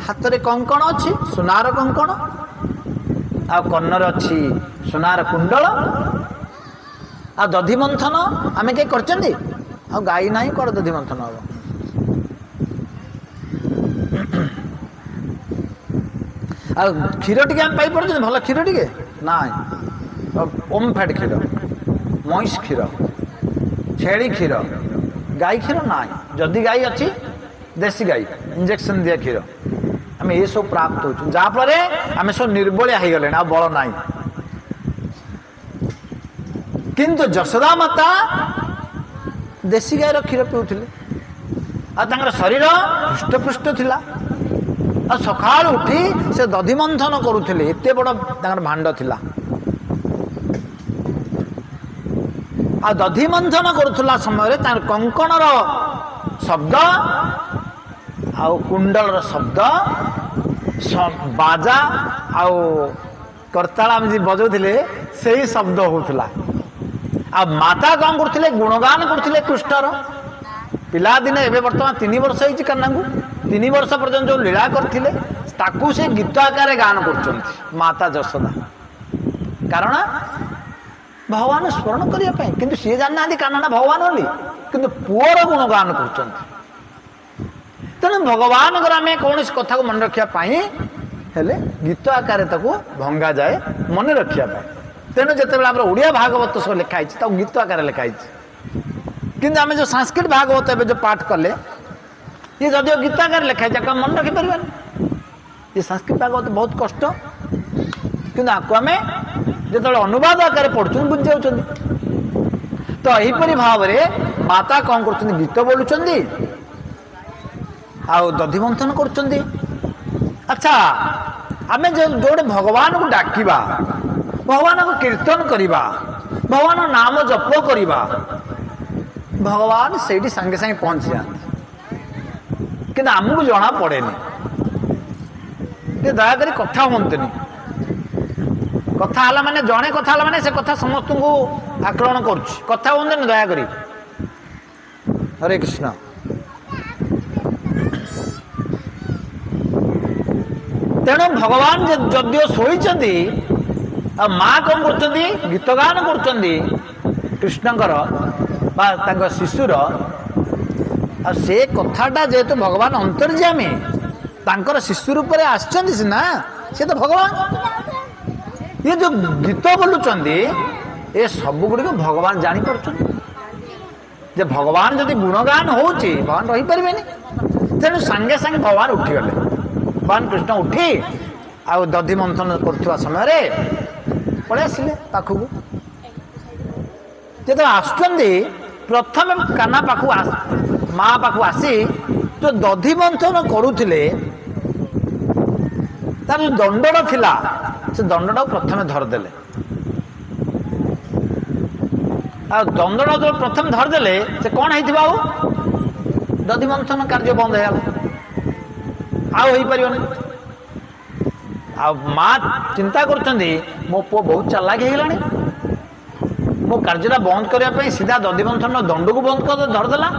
ହାତରେ କଙ୍କଣ ଅଛି, ସୁନାର କଙ୍କଣ, ଆଉ କର୍ଣ୍ଣରେ ଅଛି ସୁନାର କୁଣ୍ଡଳ। ଆଉ ଦଧି ମନ୍ଥନ ଆମେ କିଏ କରିଛନ୍ତି? ଆଉ ଗାଈ ନାହିଁ, କୁଆଡେ ଦଧି ମନ୍ଥନ ହବ? ଆଉ କ୍ଷୀର ଟିକେ ଆମେ ପାଇପାରୁଛନ୍ତି? ଭଲ କ୍ଷୀର ଟିକେ ନାଇଁ, ଓମଫେଡ କ୍ଷୀର, ମଇଁଷ କ୍ଷୀର, ଛେଳି କ୍ଷୀର, ଗାଈ କ୍ଷୀର ନାହିଁ। ଯଦି ଗାଈ ଅଛି, ଦେଶୀ ଗାଈ, ଇଞ୍ଜେକ୍ସନ ଦିଆ କ୍ଷୀର। ଆମେ ଏସବୁ ପ୍ରାପ୍ତ ହଉଛୁ, ଯାହାଫଳରେ ଆମେ ସବୁ ନିର୍ବଳିଆ ହେଇଗଲେଣି, ଆଉ ବଳ ନାହିଁ। କିନ୍ତୁ ଯଶୋଦା ମାତା ଦେଶୀ ଗାଈର କ୍ଷୀର ପିଉଥିଲେ, ଆଉ ତାଙ୍କର ଶରୀର ହୃଷ୍ଟପୃଷ୍ଟ ଥିଲା। ଆଉ ସକାଳୁ ଉଠି ସେ ଦଧି ମନ୍ଥନ କରୁଥିଲେ, ଏତେ ବଡ ତାଙ୍କର ଭାଣ୍ଡ ଥିଲା। ଆଉ ଦଧି ମନ୍ଥନ କରୁଥିଲା ସମୟରେ ତାଙ୍କର କଙ୍କଣର ଶବ୍ଦ ଆଉ କୁଣ୍ଡଳର ଶବ୍ଦ, ବାଜା ଆଉ କରତାଳ ଆମେ ଯେ ବଜାଉଥିଲେ ସେଇ ଶବ୍ଦ ହଉଥିଲା। ଆଉ ମାତା କଣ କରୁଥିଲେ? ଗୁଣଗାନ କରୁଥିଲେ କୃଷ୍ଣର। ପିଲାଦିନେ, ଏବେ ବର୍ତ୍ତମାନ 3 ବର୍ଷ ହେଇଛି କାହ୍ନାଙ୍କୁ, 3 ବର୍ଷ ପର୍ଯ୍ୟନ୍ତ ଯୋଉ ଲୀଳା କରିଥିଲେ ତାକୁ ସେ ଗୀତ ଆକାରରେ ଗାନ କରୁଛନ୍ତି ମାତା ଯଶୋଦା। କାରଣ ଭଗବାନ ସ୍ମରଣ କରିବା ପାଇଁ। କିନ୍ତୁ ସିଏ ଜାଣିନାହାନ୍ତି କାହ୍ନା ଭଗବାନ ବୋଲି, କିନ୍ତୁ ପୁଅର ଗୁଣଗାନ କରୁଛନ୍ତି। ତେଣୁ ଭଗବାନଙ୍କର ଆମେ କୌଣସି କଥାକୁ ମନେ ରଖିବା ପାଇଁ ହେଲେ ଗୀତ ଆକାରରେ ତାକୁ ଭଙ୍ଗାଯାଏ ମନେ ରଖିବା ପାଇଁ। ତେଣୁ ଯେତେବେଳେ ଆମର ଓଡ଼ିଆ ଭାଗବତ ସବୁ ଲେଖା ହେଇଛି, ତାକୁ ଗୀତ ଆକାରରେ ଲେଖା ହେଇଛି। କିନ୍ତୁ ଆମେ ଯୋଉ ସଂସ୍କୃତ ଭାଗବତ ଏବେ ଯୋଉ ପାଠ କଲେ, ଇଏ ଯଦିଓ ଗୀତ ଆକାରରେ ଲେଖା ହେଇଛି, ଆକୁ ମନେ ରଖିପାରିବାନି। ଏ ସଂସ୍କୃତ ଭାଗବତ ବହୁତ କଷ୍ଟ, କିନ୍ତୁ ଆକୁ ଆମେ ଯେତେବେଳେ ଅନୁବାଦ ଆକାରରେ ପଢୁଛନ୍ତି ବୁଝି ଯାଉଛନ୍ତି। ତ ଏହିପରି ଭାବରେ ମାତା କଣ କରୁଛନ୍ତି? ଗୀତ ବୋଲୁଛନ୍ତି ଆଉ ଦଧି ମନ୍ଥନ କରୁଛନ୍ତି। ଆଚ୍ଛା, ଆମେ ଯୋଉଟେ ଭଗବାନଙ୍କୁ ଡାକିବା, ଭଗବାନଙ୍କୁ କୀର୍ତ୍ତନ କରିବା, ଭଗବାନ ନାମ ଜପ କରିବା, ଭଗବାନ ସେଇଠି ସାଙ୍ଗେ ସାଙ୍ଗେ ପହଞ୍ଚି ଯାଆନ୍ତି। କିନ୍ତୁ ଆମକୁ ଜଣା ପଡେନି। ଦୟାକରି କଥା ହୁଅନ୍ତୁନି। କଥା ହେଲା ମାନେ, ଜଣେ କଥା ହେଲା ମାନେ ସେ କଥା ସମସ୍ତଙ୍କୁ ଆକ୍ରମଣ କରୁଛି। କଥା ହୁଅନ୍ତୁନି ଦୟାକରି। ହରେ କୃଷ୍ଣ। ତେଣୁ ଭଗବାନ ଯଦିଓ ଶୋଇଛନ୍ତି, ଆଉ ମା କଣ କରୁଛନ୍ତି? ଗୀତ ଗାନ କରୁଛନ୍ତି କୃଷ୍ଣଙ୍କର ବା ତାଙ୍କ ଶିଶୁର। ଆଉ ସେ କଥାଟା ଯେହେତୁ ଭଗବାନ ଅନ୍ତର୍ଯାମୀ, ତାଙ୍କର ଶିଶୁ ରୂପରେ ଆସିଛନ୍ତି ସିନା, ସେ ତ ଭଗବାନ। ଇଏ ଯୋଉ ଗୀତ ବୋଲୁଛନ୍ତି, ଏ ସବୁ ଗୁଡ଼ିକ ଭଗବାନ ଜାଣିପାରୁଛନ୍ତି ଯେ ଭଗବାନ ଯଦି ଗୁଣଗାନ ହଉଛି, ଭଗବାନ ରହିପାରିବେନି। ତେଣୁ ସାଙ୍ଗେ ସାଙ୍ଗେ ଭଗବାନ ଉଠିଗଲେ। ଭଗବାନ କୃଷ୍ଣ ଉଠି ଆଉ ଦଧି ମନ୍ଥନ କରୁଥିବା ସମୟରେ ପଳେଇ ଆସିଲେ ପାଖକୁ। ଯେତେବେଳେ ଆସୁଛନ୍ତି ପ୍ରଥମେ କାହ୍ନା ପାଖକୁ ମା ପାଖକୁ ଆସି ଯେଉଁ ଦଧି ମନ୍ଥନ କରୁଥିଲେ ତାର ଯେଉଁ ଦଣ୍ଡଟା ଥିଲା ସେ ଦଣ୍ଡଟାକୁ ପ୍ରଥମେ ଧରିଦେଲେ। ଆଉ ଦଣ୍ଡଟା ଯେତେବେଳେ ପ୍ରଥମେ ଧରିଦେଲେ ସେ କ'ଣ ହେଇଥିବ, ଆଉ ଦଧି ମନ୍ଥନ କାର୍ଯ୍ୟ ବନ୍ଦ ହେଇଗଲା, ଆଉ ହେଇପାରିବନି। ଆଉ ମା ଚିନ୍ତା କରୁଛନ୍ତି ମୋ ପୁଅ ବହୁତ ଚାଲାକ ହେଇଗଲାଣି, ମୋ କାର୍ଯ୍ୟଟା ବନ୍ଦ କରିବା ପାଇଁ ସିଧା ଦଧି ମନ୍ଥନ ଦଣ୍ଡକୁ ବନ୍ଦ କରି ଧରିଦେଲା।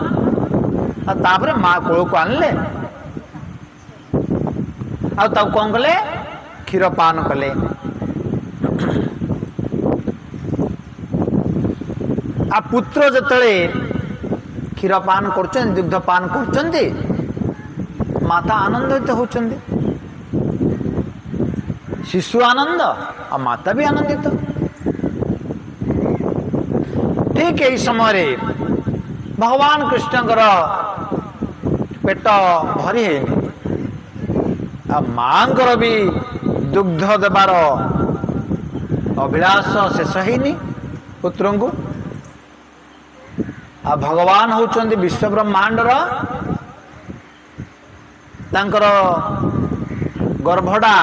ଆଉ ତାପରେ ମା କୋଳକୁ ଆଣିଲେ, ଆଉ ତାକୁ କ'ଣ କଲେ, କ୍ଷୀର ପାନ କଲେ। ଆଉ ପୁତ୍ର ଯେତେବେଳେ କ୍ଷୀର ପାନ କରୁଛନ୍ତି, ଦୁଗ୍ଧ ପାନ କରୁଛନ୍ତି, ମାତା ଆନନ୍ଦିତ ହେଉଛନ୍ତି। ଶିଶୁ ଆନନ୍ଦ ଆଉ ମାତା ବି ଆନନ୍ଦିତ। ଠିକ ଏହି ସମୟରେ ଭଗବାନ କୃଷ୍ଣଙ୍କର ପେଟ ଭରି ହେଇନି, ଆଉ ମାଙ୍କର ବି ଦୁଗ୍ଧ ଦେବାର ଅଭିଳାଷ ଶେଷ ହେଇନି ପୁତ୍ରଙ୍କୁ। ଆଉ ଭଗବାନ ହେଉଛନ୍ତି ବିଶ୍ୱବ୍ରହ୍ମାଣ୍ଡର, ତାଙ୍କର ଗର୍ଭଟା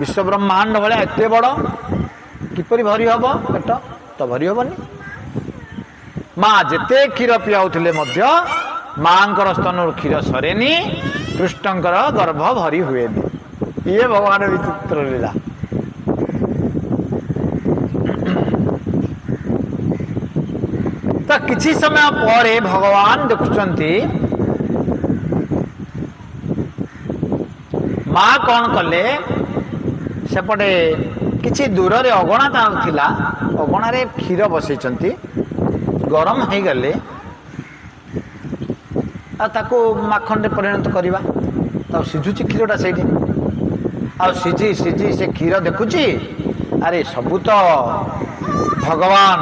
ବିଶ୍ୱବ୍ରହ୍ମାଣ୍ଡ ଭଳିଆ ଏତେ ବଡ଼, କିପରି ଭରି ହବ ପେଟ? ତ ଭରି ହବନି। ମା ଯେତେ କ୍ଷୀର ପିଆଉଥିଲେ ମଧ୍ୟ ମାଙ୍କର ସ୍ତନରୁ କ୍ଷୀର ସରେନି, କୃଷ୍ଣଙ୍କର ଗର୍ଭ ଭରି ହୁଏନି। ଇଏ ଭଗବାନ ବିଚିତ୍ର ଲୀଳା। ତ କିଛି ସମୟ ପରେ ଭଗବାନ ଦେଖୁଛନ୍ତି ମା କ'ଣ କଲେ, ସେପଟେ କିଛି ଦୂରରେ ଅଗଣା ଥିଲା, ଅଗଣାରେ କ୍ଷୀର ବସେଇଛନ୍ତି, ଗରମ ହେଇଗଲେ ଆଉ ତାକୁ ମାଖନରେ ପରିଣତ କରିବା। ତାକୁ ସିଝୁଛି କ୍ଷୀରଟା ସେଇଠି, ଆଉ ସିଝି ସିଝି ସେ କ୍ଷୀର ଦେଖୁଛି, ଆରେ ସବୁ ତ ଭଗବାନ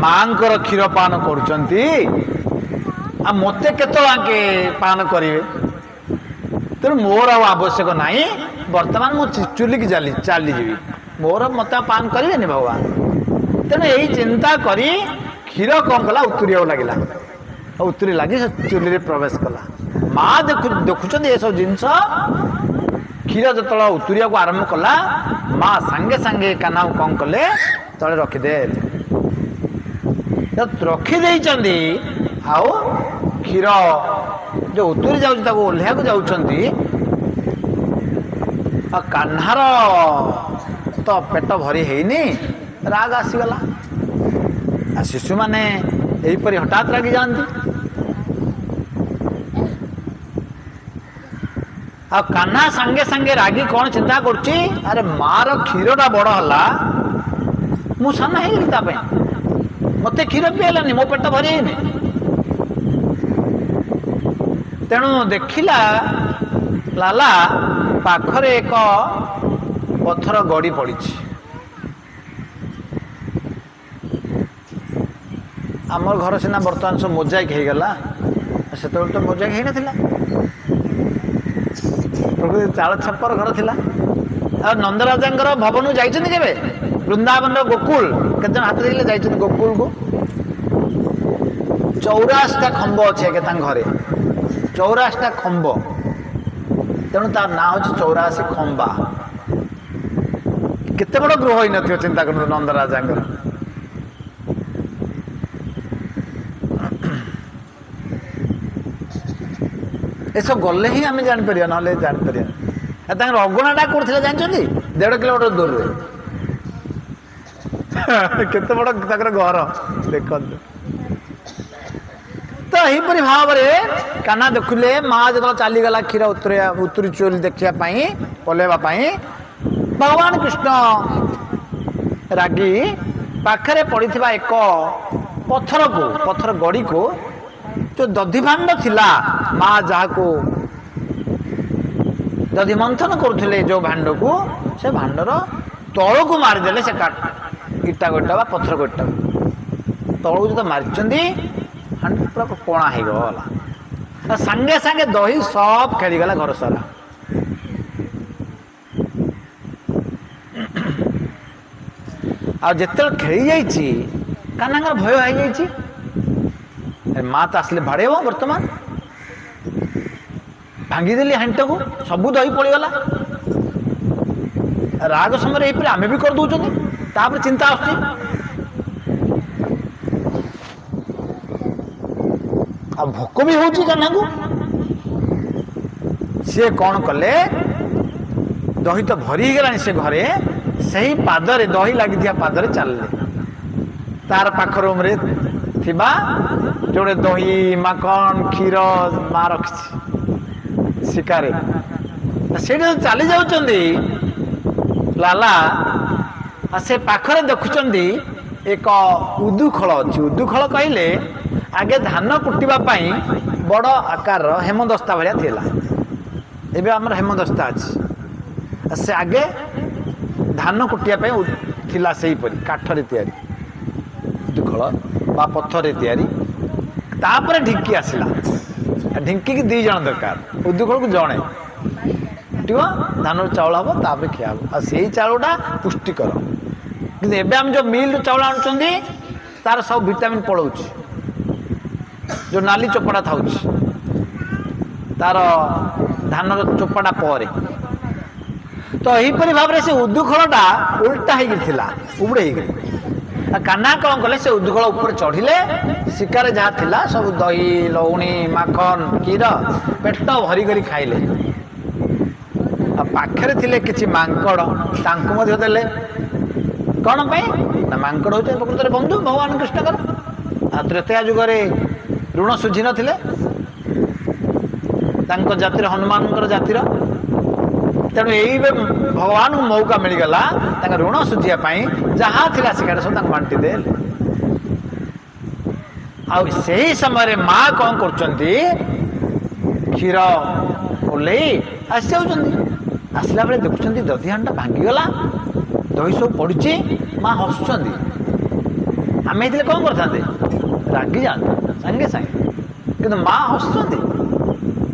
ମାଙ୍କର କ୍ଷୀର ପାନ କରୁଛନ୍ତି, ଆଉ ମୋତେ କେତେବେଳେ ପାନ କରିବେ? ତେଣୁ ମୋର ଆଉ ଆବଶ୍ୟକ ନାହିଁ, ବର୍ତ୍ତମାନ ମୁଁ ଚୁଲିକି ଚାଲିଯିବି, ମୋତେ ପାନ କରିବେନି ଭଗବାନ। ତେଣୁ ଏଇ ଚିନ୍ତା କରି କ୍ଷୀର କ'ଣ କଲା, ଉତୁରିବାକୁ ଲାଗିଲା। ଉତୁରି ଲାଗି ସେ ଚୁଲିରେ ପ୍ରବେଶ କଲା। ମା ଦେଖୁଛନ୍ତି ଏସବୁ ଜିନିଷ। କ୍ଷୀର ଯେତେବେଳେ ଉତୁରିବାକୁ ଆରମ୍ଭ କଲା, ମା ସାଙ୍ଗେ ସାଙ୍ଗେ କାହ୍ନାକୁ କ'ଣ କଲେ, ତଳେ ରଖିଦେଲେ। ରଖିଦେଇଛନ୍ତି, ଆଉ କ୍ଷୀର ଯେଉଁ ଉତୁରି ଯାଉଛି ତାକୁ ଓହ୍ଲାଇବାକୁ ଯାଉଛନ୍ତି। ଆଉ କାହ୍ନାର ତ ପେଟ ଭରି ହେଇନି, ରାଗ ଆସିଗଲା। ଆଉ ଶିଶୁମାନେ ଏହିପରି ହଠାତ୍ ରାଗି ଯାଆନ୍ତି। ଆଉ କାହ୍ନା ସାଙ୍ଗେ ସାଙ୍ଗେ ରାଗି କ'ଣ ଚିନ୍ତା କରୁଛି, ଆରେ ମାର କ୍ଷୀରଟା ବଡ଼ ହେଲା, ମୁଁ ସାନ ହେଇଗଲି ତା ପାଇଁ, ମୋତେ କ୍ଷୀର ପିଆଇଲାନି, ମୋ ପେଟ ଭରି ହେଇନି। ତେଣୁ ଦେଖିଲା ଲାଲା ପାଖରେ ଏକ ପଥର ଗଡ଼ି ପଡ଼ିଛି। ଆମର ଘର ସିନା ବର୍ତ୍ତମାନ ସବୁ ମୋଜାଇକ୍ ହେଇଗଲା, ସେତେବେଳେ ତ ମୋଜାଇକ୍ ହେଇନଥିଲା। ଚାଳ ଛପର ଘର ଥିଲା। ଆଉ ନନ୍ଦରାଜାଙ୍କର ଭବନକୁ ଯାଇଛନ୍ତି କେବେ? ବୃନ୍ଦାବନର ଗୋକୁଳ କେତେଜଣ ହାତ ଦେଇଥିଲେ ଯାଇଛନ୍ତି ଗୋକୁଳକୁ? 84ଟା ଖମ୍ବ ଅଛି ଆଜ୍ଞା ତାଙ୍କ ଘରେ, 84ଟା ଖମ୍ବ। ତେଣୁ ତାର ନାଁ ହେଉଛି 84 ଖମ୍ବା। କେତେ ବଡ଼ ଗୃହ ହେଇନଥିବ ଚିନ୍ତା କରନ୍ତୁ ନନ୍ଦରାଜାଙ୍କର। ଏସବୁ ଗଲେ ହିଁ ଆମେ ଜାଣିପାରିବା, ନହେଲେ ଜାଣିପାରିବାନି। ତାଙ୍କର ଅଗଣାଟା କୋଉଠି ଥିଲା ଜାଣିଛନ୍ତି? 1.5 କିଲୋମିଟର ଦୂରରେ। କେତେ ବଡ଼ ତାଙ୍କର ଘର ଦେଖନ୍ତୁ। ତ ଏହିପରି ଭାବରେ କାହ୍ନା ଦେଖିଲେ ମା ଯେତେବେଳେ ଚାଲିଗଲା କ୍ଷୀର ଉତୁରିଛି ବୋଲି ଦେଖିବା ପାଇଁ, ଓହ୍ଲାଇବା ପାଇଁ, ଭଗବାନ କୃଷ୍ଣ ରାଗି ପାଖରେ ପଡ଼ିଥିବା ଏକ ପଥର ଗଡ଼ିକୁ, ଯେଉଁ ଦଧିଭାଣ୍ଡ ଥିଲା, ମା ଯାହାକୁ ଦଧି ମନ୍ଥନ କରୁଥିଲେ ଯେଉଁ ଭାଣ୍ଡକୁ, ସେ ଭାଣ୍ଡର ତଳକୁ ମାରିଦେଲେ। ସେ ଇଟା ଗୋଟା ବା ପଥର ଗୋଟାକୁ ତଳକୁ ଯେତେବେଳେ ମାରିଛନ୍ତି, ହାଣ୍ଡି ପୁରା କଣା ହେଇଗଲା। ସାଙ୍ଗେ ସାଙ୍ଗେ ଦହି ସବ ଖେଳିଗଲା ଘର ସାରା। ଆଉ ଯେତେବେଳେ ଖେଳି ଯାଇଛି କାହ୍ନାଙ୍କର ଭୟ ହେଇଯାଇଛି। ମା ତ ଆସିଲେ ବାଡ଼େଇବ ବର୍ତ୍ତମାନ। ଭାଙ୍ଗିଦେଲି ହାଣ୍ଡିଟାକୁ, ସବୁ ଦହି ପଡ଼ିଗଲା। ରାଗ ସମୟରେ ଏଇପରି ଆମେ ବି କରିଦେଉଛନ୍ତି। ତାପରେ ଚିନ୍ତା ଆସୁଛି ଆଉ ଭୋକ ବି ହଉଛି କାହ୍ନାକୁ। ସିଏ କ'ଣ କଲେ, ଦହି ତ ଭରି ହେଇଗଲାଣି ସେ ଘରେ, ସେହି ପାଦରେ ଦହି ଲାଗିଥିବା ପାଦରେ ଚାଲିଲେ। ତାର ପାଖ ରୁମ୍ରେ ଥିବା ଯୋଉଟେ ଦହି ମାଖନ କ୍ଷୀର ମା ରଖିଛି ଶିକାରେ, ସେଇଠି ଚାଲି ଯାଉଛନ୍ତି ଲାଲା। ସେ ପାଖରେ ଦେଖୁଛନ୍ତି ଏକ ଉଦୁଖଳ ଅଛି। ଉଦୁଖଳ କହିଲେ ଆଗେ ଧାନ କୁଟିବା ପାଇଁ ବଡ଼ ଆକାରର ହେମଦସ୍ତା ଭଳିଆ ଥିଲା। ଏବେ ଆମର ହେମଦସ୍ତା ଅଛି। ସେ ଆଗେ ଧାନ କୁଟିବା ପାଇଁ ଥିଲା ସେହିପରି କାଠରେ ତିଆରି ଉଦୁଖଳ ବା ପଥରରେ ତିଆରି। ତାପରେ ଢିଙ୍କି ଆସିଲା। ଢିଙ୍କିକି 2 ଜଣ ଦରକାର, ଉଦୁଖଳକୁ ଜଣେ କୁଟିବ, ଧାନରୁ ଚାଉଳ ହେବ, ତାପରେ ଖିଆ ହେବ। ଆଉ ସେଇ ଚାଉଳଟା ପୁଷ୍ଟିକର। କିନ୍ତୁ ଏବେ ଆମେ ଯେଉଁ ମିଲ୍ରୁ ଚାଉଳ ଆଣୁଛନ୍ତି ତାର ସବୁ ଭିଟାମିନ୍ ପଳାଉଛି, ଯେଉଁ ନାଲି ଚୋପାଟା ଥାଉଛି ତାର ଧାନର ଚୋପାଟା ପରେ। ତ ଏହିପରି ଭାବରେ ସେ ଉଦୁଖଳଟା ଉଲ୍ଟା ହେଇକି ଥିଲା, ଉବୁଡ଼େଇ ହେଇକି। କାହ୍ନା କ'ଣ କଲେ, ସେ ଉଦୁଖଳ ଉପରେ ଚଢ଼ିଲେ। ଶିକାରେ ଯାହା ଥିଲା ସବୁ ଦହି ଲହୁଣୀ ମାଖନ କ୍ଷୀର ପେଟ ଭରି କରି ଖାଇଲେ। ଆଉ ପାଖରେ ଥିଲେ କିଛି ମାଙ୍କଡ଼, ତାଙ୍କୁ ମଧ୍ୟ ଦେଲେ। କ'ଣ ପାଇଁ ନା ମାଙ୍କଡ଼ ହେଉଛି ପ୍ରକୃତରେ ବନ୍ଧୁ ଭଗବାନ କୃଷ୍ଣଙ୍କର। ଆଉ ତ୍ରେତୟା ଯୁଗରେ ଋଣ ଶୁଝି ନଥିଲେ ତାଙ୍କ ଜାତିର, ହନୁମାନଙ୍କର ଜାତିର। ତେଣୁ ଏଇ ଭଗବାନଙ୍କୁ ମୌକା ମିଳିଗଲା ତାଙ୍କ ଋଣ ଶୁଝିବା ପାଇଁ। ଯାହା ଥିଲା ଶିକାରେ ସବୁ ତାଙ୍କୁ ବାଣ୍ଟି ଦେଲେ। ଆଉ ସେହି ସମୟରେ ମା କ'ଣ କରୁଛନ୍ତି, କ୍ଷୀର ଓହ୍ଲେଇ ଆସି ଯାଉଛନ୍ତି। ଆସିଲା ବେଳେ ଦେଖୁଛନ୍ତି ଦଧି ହାଣ୍ଡିଟା ଭାଙ୍ଗିଗଲା, ଦହି ସବୁ ପଡ଼ିଛି। ମା ହସୁଛନ୍ତି। ଆମେ ହେଇଥିଲେ କ'ଣ କରିଥାନ୍ତେ, ରାଗି ଯାଆନ୍ତେ ସାଙ୍ଗେ ସାଙ୍ଗେ। କିନ୍ତୁ ମା ହସୁଛନ୍ତି।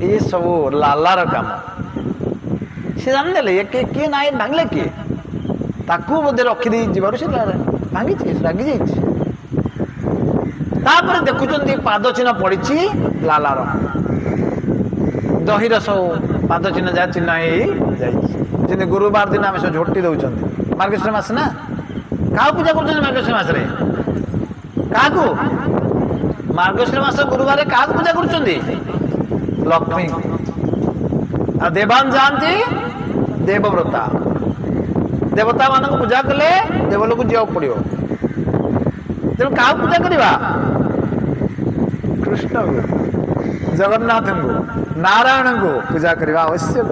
ଏସବୁ ଲାଲାର କାମ। ସେ ଜାଣିଦେଲେ ଏ କିଏ ନା ଭାଙ୍ଗିଲେ କିଏ, ତାକୁ ବୋଧେ ରଖିଦେଇ ଯିବାରୁ ସେ ଭାଙ୍ଗିଛି, ରାଗି ଯାଇଛି। ତାପରେ ଦେଖୁଛନ୍ତି ପାଦ ଚିହ୍ନ ପଡ଼ିଛି ଲାଲାର, ଦହିର ସବୁ ପାଦ ଚିହ୍ନ ଯାହା ଚିହ୍ନ ହେଇ ଯାଇଛି। ଯେମିତି ଗୁରୁବାର ଦିନ ଆମେ ସବୁ ଝୋଟି ଦେଉଛନ୍ତି, ମାର୍ଗଶୀର ମାସ ନା। କାହାକୁ ପୂଜା କରୁଛନ୍ତି ମାର୍ଗଶୀର ମାସରେ? କାହାକୁ? ମାର୍ଗଶୀର ମାସ ଗୁରୁବାରରେ କାହାକୁ ପୂଜା କରୁଛନ୍ତି? ଲକ୍ଷ୍ମୀଙ୍କୁ। ଆଉ ଦେବାନ ଯାଆନ୍ତି ଦେବବ୍ରତା, ଦେବତା ମାନଙ୍କୁ ପୂଜା କଲେ ଦେବଲୋକ ଯିବାକୁ ପଡ଼ିବ। ତେଣୁ କାହାକୁ ପୂଜା କରିବା? କୃଷ୍ଣଙ୍କୁ, ଜଗନ୍ନାଥଙ୍କୁ, ନାରାୟଣଙ୍କୁ ପୂଜା କରିବା ଆବଶ୍ୟକ।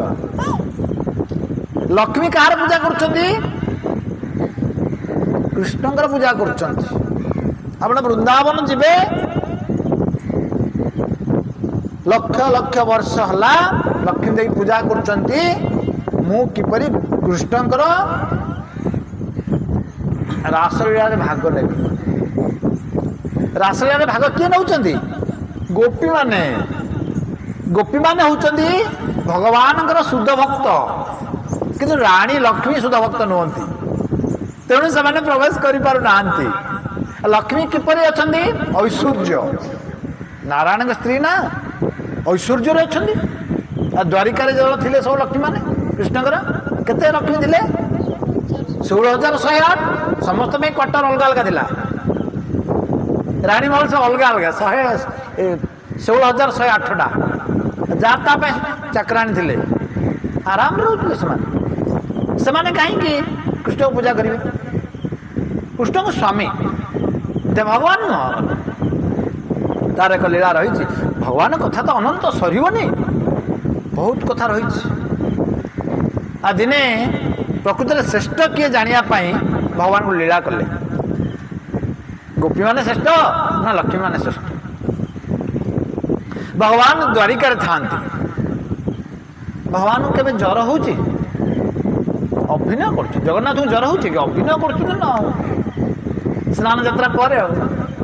ଲକ୍ଷ୍ମୀ କାହାର ପୂଜା କରୁଛନ୍ତି? କୃଷ୍ଣଙ୍କର ପୂଜା କରୁଛନ୍ତି। ଆପଣ ବୃନ୍ଦାବନ ଯିବେ, ଲକ୍ଷ ଲକ୍ଷ ବର୍ଷ ହେଲା ଲକ୍ଷ୍ମୀ ଦେବୀ ପୂଜା କରୁଛନ୍ତି। ମୁଁ କିପରି କୃଷ୍ଣଙ୍କର ରାସଲୀଳାରେ ଭାଗ ନେବି। ରାସଲୀଳାରେ ଭାଗ କିଏ ନେଉଛନ୍ତି? ଗୋପୀମାନେ। ଗୋପୀମାନେ ହେଉଛନ୍ତି ଭଗବାନଙ୍କର ଶୁଦ୍ଧ ଭକ୍ତ, କିନ୍ତୁ ରାଣୀ ଲକ୍ଷ୍ମୀ ଶୁଦ୍ଧ ଭକ୍ତ ନୁହନ୍ତି। ତେଣୁ ସେମାନେ ପ୍ରବେଶ କରିପାରୁନାହାନ୍ତି। ଲକ୍ଷ୍ମୀ କିପରି ଅଛନ୍ତି? ଐଶ୍ୱର୍ଯ୍ୟ। ନାରାୟଣଙ୍କ ସ୍ତ୍ରୀ ନା, ଐଶ୍ୱର୍ଯ୍ୟରେ ଅଛନ୍ତି। ଆଉ ଦ୍ୱାରିକାରେ ଯେତେବେଳେ ଥିଲେ ସବୁ ଲକ୍ଷ୍ମୀମାନେ କୃଷ୍ଣଙ୍କର, କେତେ ଲକ୍ଷ୍ମୀ ଥିଲେ? 16,108। ସମସ୍ତ ପାଇଁ କ୍ୱାର୍ଟର ଅଲଗା ଅଲଗା ଥିଲା। ରାଣୀ ମହଲ ସବୁ ଅଲଗା ଅଲଗା, 16,108ଟା। ଯାହା ତା ପାଇଁ ଚାକରାଣୀ ଥିଲେ, ଆରାମରେ ରହୁଥିଲେ ସେମାନେ। ସେମାନେ କାହିଁକି କୃଷ୍ଣଙ୍କୁ ପୂଜା କରିବେ? କୃଷ୍ଣଙ୍କ ସ୍ୱାମୀ ଭଗବାନ ନୁହଁ। ତାର ଏକ ଲୀଳା ରହିଛି। ଭଗବାନ କଥା ତ ଅନନ୍ତ, ସରିବନି, ବହୁତ କଥା ରହିଛି। ଆଉ ଦିନେ ପ୍ରକୃତରେ ଶ୍ରେଷ୍ଠ କିଏ ଜାଣିବା ପାଇଁ ଭଗବାନଙ୍କୁ ଲୀଳା କଲେ। ଗୋପୀମାନେ ଶ୍ରେଷ୍ଠ ନା ଲକ୍ଷ୍ମୀମାନେ ଶ୍ରେଷ୍ଠ? ଭଗବାନ ଦ୍ୱାରିକାରେ ଥାଆନ୍ତି। ଭଗବାନଙ୍କୁ କେବେ ଜ୍ୱର ହେଉଛି? ଅଭିନୟ କରୁଛି। ଜଗନ୍ନାଥଙ୍କୁ ଜ୍ୱର ହେଉଛି କି? ଅଭିନୟ କରୁଛନ୍ତି ନା। ସ୍ନାନ ଯାତ୍ରା ପରେ ଆଉ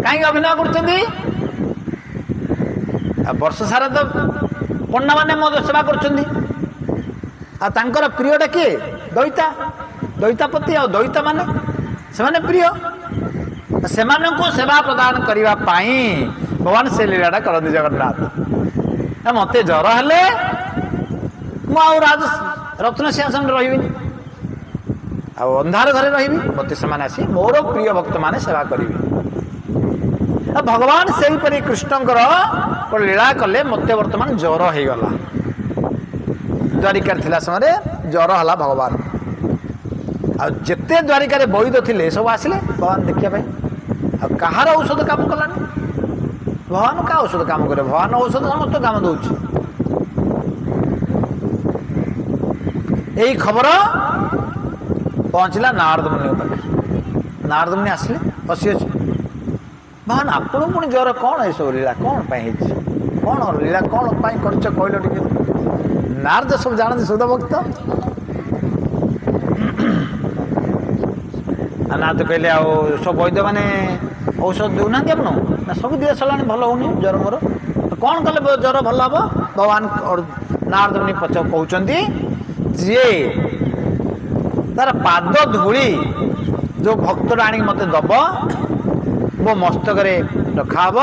କାହିଁକି ଅଭିନୟ କରୁଛନ୍ତି? ଆଉ ବର୍ଷ ସାରା ତ ପଣ୍ଡାମାନେ ମୋ ସେବା କରୁଛନ୍ତି। ଆଉ ତାଙ୍କର ପ୍ରିୟଟା କିଏ? ଦଇତା, ଦଇତାପତି ଆଉ ଦଇତା ମାନେ। ସେମାନେ ପ୍ରିୟ, ସେମାନଙ୍କୁ ସେବା ପ୍ରଦାନ କରିବା ପାଇଁ ଭଗବାନ ସେ ଲୀଳାଟା କରନ୍ତି ଜଗନ୍ନାଥ। ମତେ ଜ୍ୱର ହେଲେ ମୁଁ ଆଉ ରତ୍ନ ସିଂହାସନରେ ରହିବିନି, ଆଉ ଅନ୍ଧାର ଘରେ ରହିବି, ମତେ ସେମାନେ ଆସି ମୋର ପ୍ରିୟ ଭକ୍ତମାନେ ସେବା କରିବେ। ଭଗବାନ ସେହିପରି କୃଷ୍ଣଙ୍କର ଲୀଳା କଲେ। ମତେ ବର୍ତ୍ତମାନ ଜ୍ୱର ହେଇଗଲା, ଦ୍ୱାରିକାରେ ଥିଲା ସମୟରେ ଜ୍ୱର ହେଲା ଭଗବାନ, ଆଉ ଯେତେ ଦ୍ୱାରିକାରେ ବୈଦ ଥିଲେ ସବୁ ଆସିଲେ ଭଗବାନ ଦେଖିବା ପାଇଁ। ଆଉ କାହାର ଔଷଧ କାମ କଲାନି? ଭଗବାନ କାହା ଔଷଧ କାମ କରେ? ଭଗବାନ ଔଷଧ ସମସ୍ତ କାମ ଦଉଛି। ଏଇ ଖବର ପହଞ୍ଚିଲା ନାରଦ ମୁନିଙ୍କ ପାଖରେ। ନାରଦ ମୁନି ଆସିଲେ, ହସି ଅଛି, ଭଗବାନ ଆପଣଙ୍କୁ ପୁଣି ଜ୍ୱର କ'ଣ? ଏସବୁ ଲୀଳା କ'ଣ ପାଇଁ ହେଇଛି? କ'ଣ ଲୀଳା କ'ଣ ପାଇଁ କରିଛ କହିଲ ଟିକେ? ନାରଦ ସବୁ ଜାଣନ୍ତି, ସୁଧ ଭକ୍ତ। ନାରଦ କହିଲେ ଆଉ ସବୁ ବୈଦ୍ୟ ମାନେ ଔଷଧ ଦେଉନାହାନ୍ତି ଆପଣ? ନା ସବୁ ଦିଆ ସରିଲାଣି, ଭଲ ହେଉନି ଜ୍ୱର ମୋର। କ'ଣ କଲେ ଜ୍ୱର ଭଲ ହେବ? ଭଗବାନ ନାରଦ ମୁନି କହୁଛନ୍ତି, ଯିଏ ତାର ପାଦ ଧୂଳି ଯେଉଁ ଭକ୍ତଟା ଆଣିକି ମୋତେ ଦବ, ମୋ ମସ୍ତକରେ ରଖାହବ,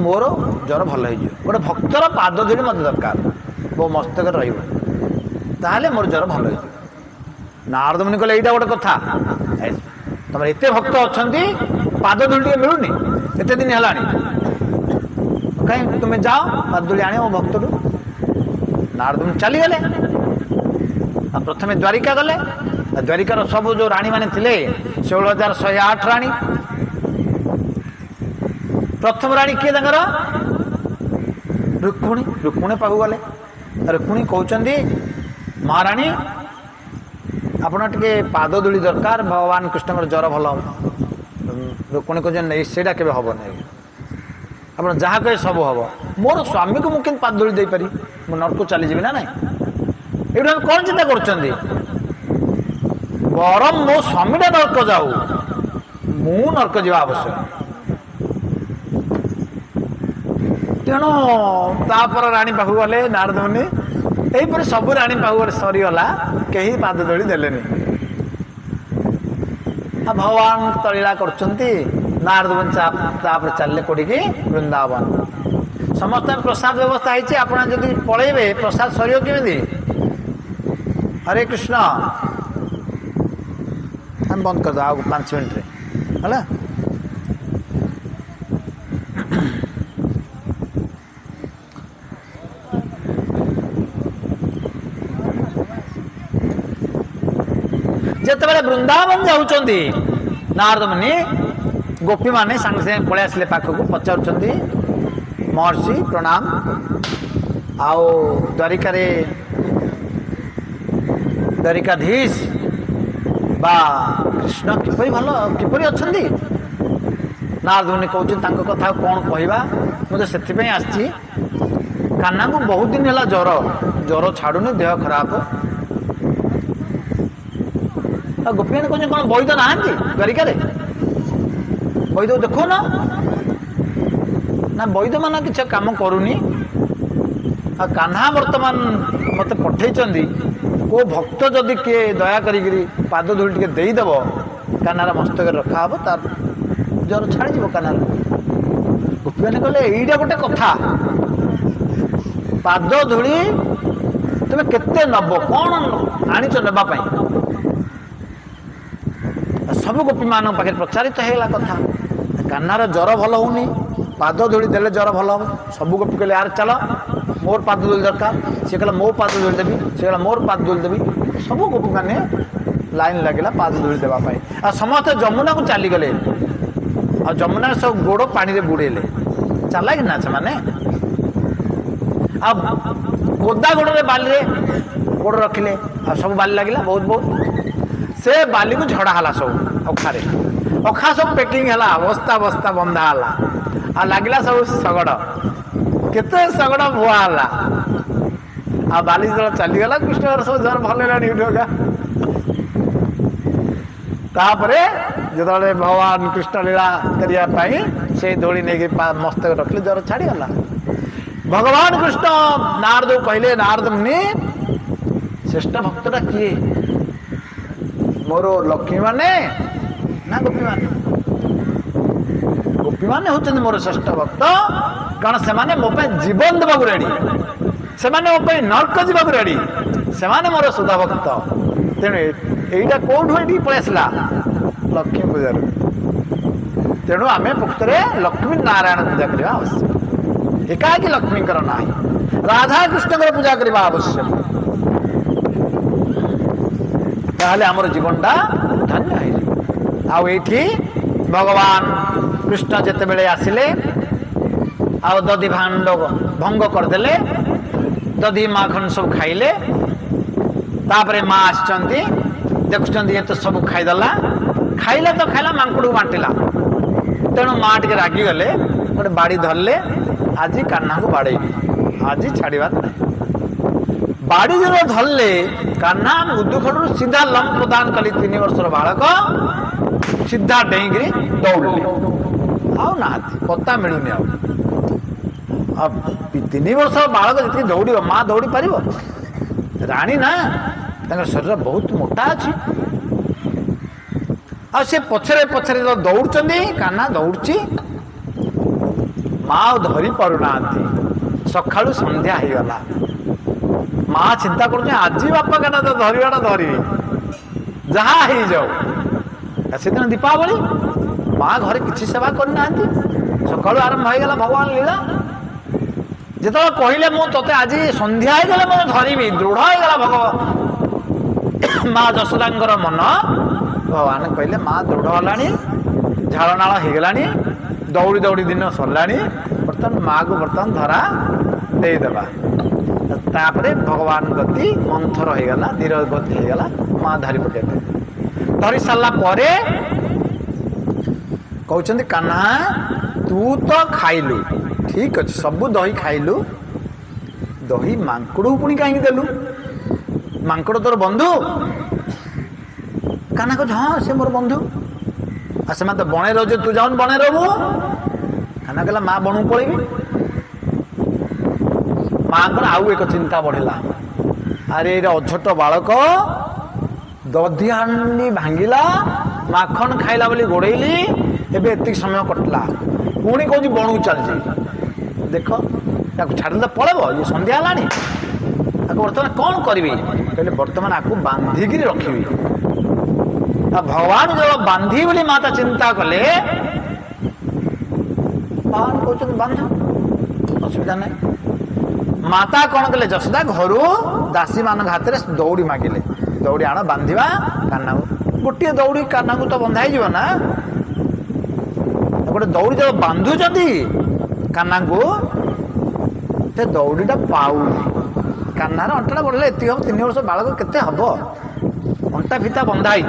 ମୋର ଜ୍ୱର ଭଲ ହେଇଯିବ। ଗୋଟେ ଭକ୍ତର ପାଦ ଧୂଳି ମୋତେ ଦରକାର, ମୋ ମସ୍ତକରେ ରହିବ, ତାହେଲେ ମୋର ଜ୍ୱର ଭଲ ହେଇଯିବ। ନାରଦ ମୁନି କହିଲେ, ଏଇଟା ଗୋଟେ କଥା, ତମର ଏତେ ଭକ୍ତ ଅଛନ୍ତି, ପାଦ ଧୂଳି ଟିକେ ମିଳୁନି ଏତେ ଦିନ ହେଲାଣି, କାହିଁ ତୁମେ ଯାଅ ପାଦ ଧୂଳି ଆଣିବ ମୋ ଭକ୍ତଠୁ। ନାରଦ ମୁନି ଚାଲିଗଲେ। ଆଉ ପ୍ରଥମେ ଦ୍ୱାରିକା ଗଲେ। ଦ୍ୱାରିକାର ସବୁ ଯେଉଁ ରାଣୀମାନେ ଥିଲେ 16,108 ରାଣୀ। ପ୍ରଥମ ରାଣୀ କିଏ ତାଙ୍କର? ରୁକ୍ମିଣୀ। ରୁକ୍ମିଣୀ ପାଖକୁ ଗଲେ। ରୁକ୍ମିଣୀ କହୁଛନ୍ତି, ମହାରାଣୀ ଆପଣ ଟିକେ ପାଦ ଧୂଳି ଦରକାର, ଭଗବାନ କୃଷ୍ଣଙ୍କର ଜ୍ୱର ଭଲ ହେବ। ରୁକ୍ମିଣୀ କହୁଛନ୍ତି, ନାଇଁ ସେଇଟା କେବେ ହେବ ନାହିଁ, ଆପଣ ଯାହା କହିବେ ସବୁ ହେବ। ମୋର ସ୍ୱାମୀକୁ ମୁଁ କେମିତି ପାଦ ଧୂଳି ଦେଇପାରିବି? ମୁଁ ନରକୁ ଚାଲିଯିବି ନା ନାଇଁ? ଏଇଠୁ ଆମେ କ'ଣ ଚିନ୍ତା କରୁଛନ୍ତି? ବରଂ ମୋ ସ୍ୱାମୀଟା ନର୍କ ଯାଉ, ମୁଁ ନର୍କ ଯିବା ଆବଶ୍ୟକ। ତେଣୁ ତାପରେ ରାଣୀ ପାଖକୁ ଗଲେ ନାରଦ ମୁନି। ଏହିପରି ସବୁ ରାଣୀ ପାଖକୁ ଗଲେ, ସରିଗଲା, କେହି ପାଦ ଧୂଳି ଦେଲେନି। ଆଉ ଭଗବାନ ତଳୀଳା କରୁଛନ୍ତି। ନାରଦ ମୁନି ତାପରେ ଚାଲିଲେ କୋଉଠିକି? ବୃନ୍ଦାବନ। ସମସ୍ତେ ପ୍ରସାଦ ବ୍ୟବସ୍ଥା ହେଇଛି, ଆପଣ ଯଦି ପଳେଇବେ ପ୍ରସାଦ ସରିବ କେମିତି? ହରେ କୃଷ୍ଣ, ଆମେ ବନ୍ଦ କରିଦେବା ଆଉ 5 ମିନିଟ୍ରେ ହେଲା। ଯେତେବେଳେ ବୃନ୍ଦାବନ ଯାଉଛନ୍ତି ନାରଦ ମୁନି, ଗୋପୀମାନେ ସାଙ୍ଗେ ସାଙ୍ଗେ ପଳେଇ ଆସିଲେ ପାଖକୁ, ପଚାରୁଛନ୍ତି, ମହର୍ଷି ପ୍ରଣାମ, ଆଉ ଦ୍ୱାରିକାଧୀଶ ବା କୃଷ୍ଣ କିପରି ଅଛନ୍ତି? ନାରଦ ମୁନି କହୁଛନ୍ତି, ତାଙ୍କ କଥା ଆଉ କ'ଣ କହିବା, ମୁଁ ତ ସେଥିପାଇଁ ଆସିଛି। କାହ୍ନାକୁ ବହୁତ ଦିନ ହେଲା ଜ୍ୱର ଛାଡ଼ୁନି, ଦେହ ଖରାପ। ଆଉ ଗୋପୀମାନେ କହୁଛନ୍ତି, କ'ଣ ବୈଦ ନାହାନ୍ତି ଦ୍ୱାରିକାରେ? ବୈଦ ଦେଖୁନ ନା, ବୈଦମାନ କିଛି କାମ କରୁନି। ଆଉ କାହ୍ନା ବର୍ତ୍ତମାନ ମୋତେ ପଠେଇଛନ୍ତି, କେଉଁ ଭକ୍ତ ଯଦି କିଏ ଦୟା କରିକିରି ପାଦ ଧୂଳି ଟିକେ ଦେଇଦେବ, କାହ୍ନାର ମସ୍ତକରେ ରଖାହେବ, ତାର ଜ୍ୱର ଛାଡ଼ିଯିବ କାହ୍ନାର। ଗୋପୀମାନେ କହିଲେ, ଏଇଟା ଗୋଟେ କଥା, ପାଦ ଧୂଳି ତୁମେ କେତେ ନେବ, କ'ଣ ଆଣିଛ ନେବା ପାଇଁ? ସବୁ ଗୋପୀମାନଙ୍କ ପାଖରେ ପ୍ରଚାରିତ ହେଇଗଲା କଥା, କାହ୍ନାର ଜ୍ୱର ଭଲ ହେଉନି, ପାଦ ଧୂଳି ଦେଲେ ଜ୍ୱର ଭଲ ହେବ। ସବୁ ଗୋପୀ କହିଲେ, ଆରେ ଚାଲ, ମୋର ପାଦ ଧୂଳି ଦରକାର। ସିଏ କହିଲା, ମୋ ପାଦ ଧୂଳି ଦେବି। ସିଏ କହିଲା, ମୋର ପାଦ ଧୂଳି ଦେବି। ସବୁ ଗୋପୀମାନେ ଲାଇନ୍ ଲାଗିଲା ପାଦ ଧୂଳି ଦେବା ପାଇଁ। ଆଉ ସମସ୍ତେ ଯମୁନାକୁ ଚାଲିଗଲେ। ଆଉ ଯମୁନାରେ ସବୁ ଗୋଡ଼ ପାଣିରେ ବୁଡ଼େଇଲେ। ଚାଲାକି ନା ସେମାନେ। ଆଉ ଗୋଦା ଗୋଡ଼ରେ ବାଲିରେ ଗୋଡ଼ ରଖିଲେ, ଆଉ ସବୁ ବାଲି ଲାଗିଲା ବହୁତ ବହୁତ। ସେ ବାଲିକୁ ଝଡ଼ା ହେଲା ସବୁ ଅଖାରେ। ଅଖା ସବୁ ପ୍ୟାକିଂ ହେଲା, ବସ୍ତା ବସ୍ତା ବନ୍ଧା ହେଲା, ଆଉ ଲାଗିଲା ସବୁ ଶଗଡ଼, କେତେ ଶଗଡ଼ ଭୁଆ ହେଲା। ଆଉ ବାଲି ଯେତେବେଳେ ଚାଲିଗଲା, କୃଷ୍ଣଙ୍କର ସବୁ ଜ୍ୱର ଭଲ ହେଲାଣି। ତାପରେ ଯେତେବେଳେ ଭଗବାନ କୃଷ୍ଣ ଲୀଳା କରିବା ପାଇଁ ସେଇ ଦୋଳି ନେଇକି ମସ୍ତକ ରଖିଲେ, ଜ୍ୱର ଛାଡ଼ିଗଲା। ଭଗବାନ କୃଷ୍ଣ ନାରଦକୁ କହିଲେ, ନାରଦ ମୁନି, ଶ୍ରେଷ୍ଠ ଭକ୍ତଟା କିଏ? मोर लक्ष्मी माने ना गोपी माने गोपी माने होचंदी मोर श्रेष्ठ भक्त कारण से माने मो पे जीवन देबाक रेडी से माने मो पे नरक जीवाक रेडी से माने मोर सुधा भक्त तेणु एटा कोठु एठी पळे आसला लक्ष्मी पूजा तेणु आमे प्रकृतरे लक्ष्मी नारायण पूजा करबा आवश्यक एकाकी लक्ष्मीकर नाही राधा कृष्णकर पूजा करबा आवश्यक ताहले हमर जीवनटा धन्य है आउ एठी भगवान कृष्ण जेते बेले आसिले आउ दधी भांड भंग करदेले दधी माखन सब खाइले तापरे माँ आसचंती देखुचंती ये तो सब खाइदेला खाइला तो खाइला मांकुड़ बांटिला तेणु माँ टे रागी गले गोटे बाड़ी धरले आज कान्हा को बाड़ेबी आज छाड़बार ना बाड़ी जो धरले कान्हा मुदुखड़ू सीधा लंब प्रदान कली 3 वर्षर बालक सीधा डेईकरी दौड़ले आउ ना पत्ता मिलूनी आ 3 वर्षर बालक जी दौड़ माँ दौड़ी पार राणी ना शरीर बहुत मोटा अच्छी आ से पछरे पछरे जो दौड़ कान्हा दौड़ी माँ धरी पारुना सका संध्या हो गला माँ चिंता कर आज बापा काटा तो धरवाटा धरवी जहाँ हो जाऊ से दिन दीपावली माँ घरे किसी सेवा करना सका आरंभ हो गला भगवान लीला जिते कहले मु ते आज संध्या हो गला मैं धरवी दृढ़ हो गला भगवान माँ जशोदा मन भगवान कहले माँ दृढ़ है झाड़नाल हो गला दौड़ी दौड़ी दिन सरला बर्तमान माँ को बर्तमान धरा देदेबा तापरे भगवान गति मंथर हो गला धीर गति हो गला माँ धरी पके धरी सारा कहते कान्हा तू तो खाइलु ठीक अच्छे सबू दही खाइलु दही मांकड़ पुणी कहीं देलु मांकड़ तोर बंधु कान्हा कह हाँ से मोर बंधु आ से तो बणे रोज तू जाऊन बणे रहू कान्हा कहला माँ बणू पलैबी माँ को आउ एक चिंता बढ़ला अरे ये अझट बालक दधी हांडी भांगिला माखन खाइला बोली गोड़ेली एबे एतिक समय कटला पुणी कौन बणू चलती देख छाड़े पड़ब ये संध्या है बर्तमान कौन करी कहले बर्तमान आपको बांधिकी रखी भगवान जब बांधी बोली माता चिंता कले भगवान कहते बांध असुविधा नहीं माता कौन कले जशोदा घर दासी मान हाथ में दौड़ी मागिले दौड़ी आण बांधा कान्हा गोटे दौड़ी कान्हा को तो बंधा हो ना गोटे दौड़ी जब बांधुंट कान्हा को से दौड़ीटा पाऊनी कान्हार अंटाटा बढ़ले एति हम 3 वर्ष बालक केते हम अंटा फिता बंधाई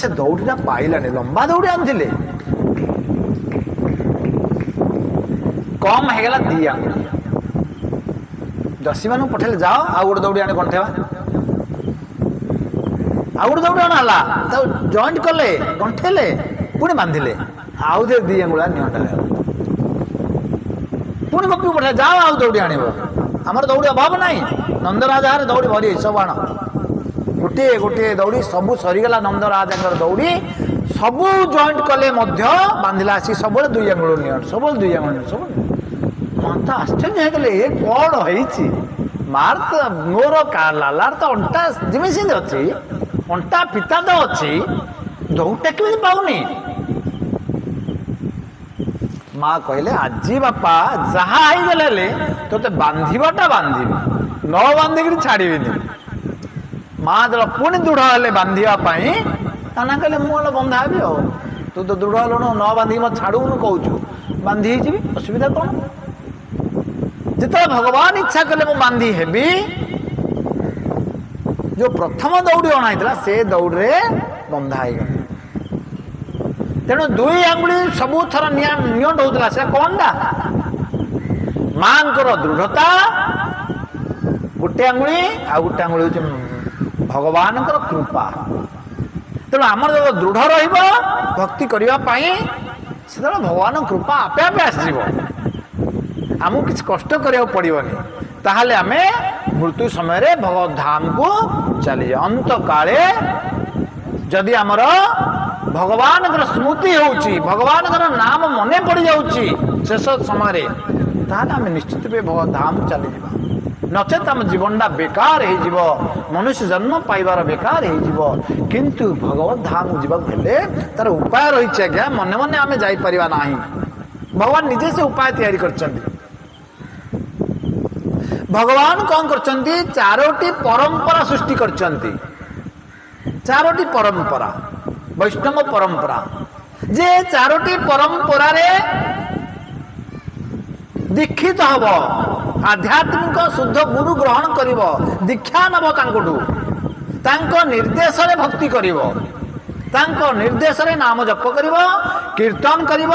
से दौड़ीटा पाइलानी लंबा दौड़ी आनी कम होगा 2 आंगुल दसी मान पठेले जाओ आउ गोटे दौड़ी आने गंठेवा आउ गोटे दौड़ी आना जॉइंट कले गंठेले पुणी बांधिले आउ दे 2 आंगुला निहंटा पुणी गोपी पठे जाओ आउ दौड़ी आण आमर दौड़ी अभाव ना नंदराजा दौड़ी भरी सब आण गोटे गोटे दौड़ी सबू सरीगला नंदराजा दौड़ी सबू जॉइंट कले बांधिला आसी सब 2 आंगुल निहट सब 2 आंगुल सब माता आश्चर्य होगले ये कौन हो मार तो मोर लालार तो अंटा जिमी अच्छी अंटा पिता तो अच्छी दौड़टा केमी पाऊनी माँ कहले आज बापा जहाँ गले तो बांधवाटा बांधि न बांधिक छाड़बी माँ जब पुणी दृढ़ हेले बांधापी कान्हा कहले मुझे बंधा हेबी तू तो दृढ़ हेलु न बांधिक मत छाड़ू कहूँ बांधि असुविधा कौन जिते भगवान इच्छा कले मु बांधी हेबी जो प्रथम दौड़ी अणाई से दौड़े बंधा हो तेणु 2 आंगुली सबू थर नियंट होता से कौन टा माँ दृढ़ता गोटे आंगुली आ गोटे आंगुली हूँ भगवान कृपा तेणु आम जो दृढ़ रक्ति करने से भगवान कृपा आपे आपे आसमको किसी कष्ट करा पड़ोनी ताहले आमे मृत्यु समय भगवत धाम को चली जाए। अंत काले जदि आमर भगवान स्मृति होउची, भगवान नाम मने पड़ जाउची शेष समय ताहले आम निश्चित भगवत धाम चली जावा। नचेत आम जीवनटा बेकार हो, मनुष्य जन्म पाइबार बेकार हो। किंतु भगवत धाम जीवाक हेले तार उपाय रही आज्ञा, मने मने आम जापर ना। भगवान निजे से उपाय तैयारी करछंती। भगवान कौन करछंती? चारोटी परंपरा सृष्टि करछंती। चारोटी परंपरा, वैष्णव परंपरा, जे चारोटी परंपरा रे दीक्षित हब, आध्यात्मिक शुद्ध गुरु ग्रहण करिव, दीक्षा नब तांकोठू, तांको निर्देश रे भक्ति करिव, तांको निर्देश रे नाम जप करिव, कीर्तन करिव,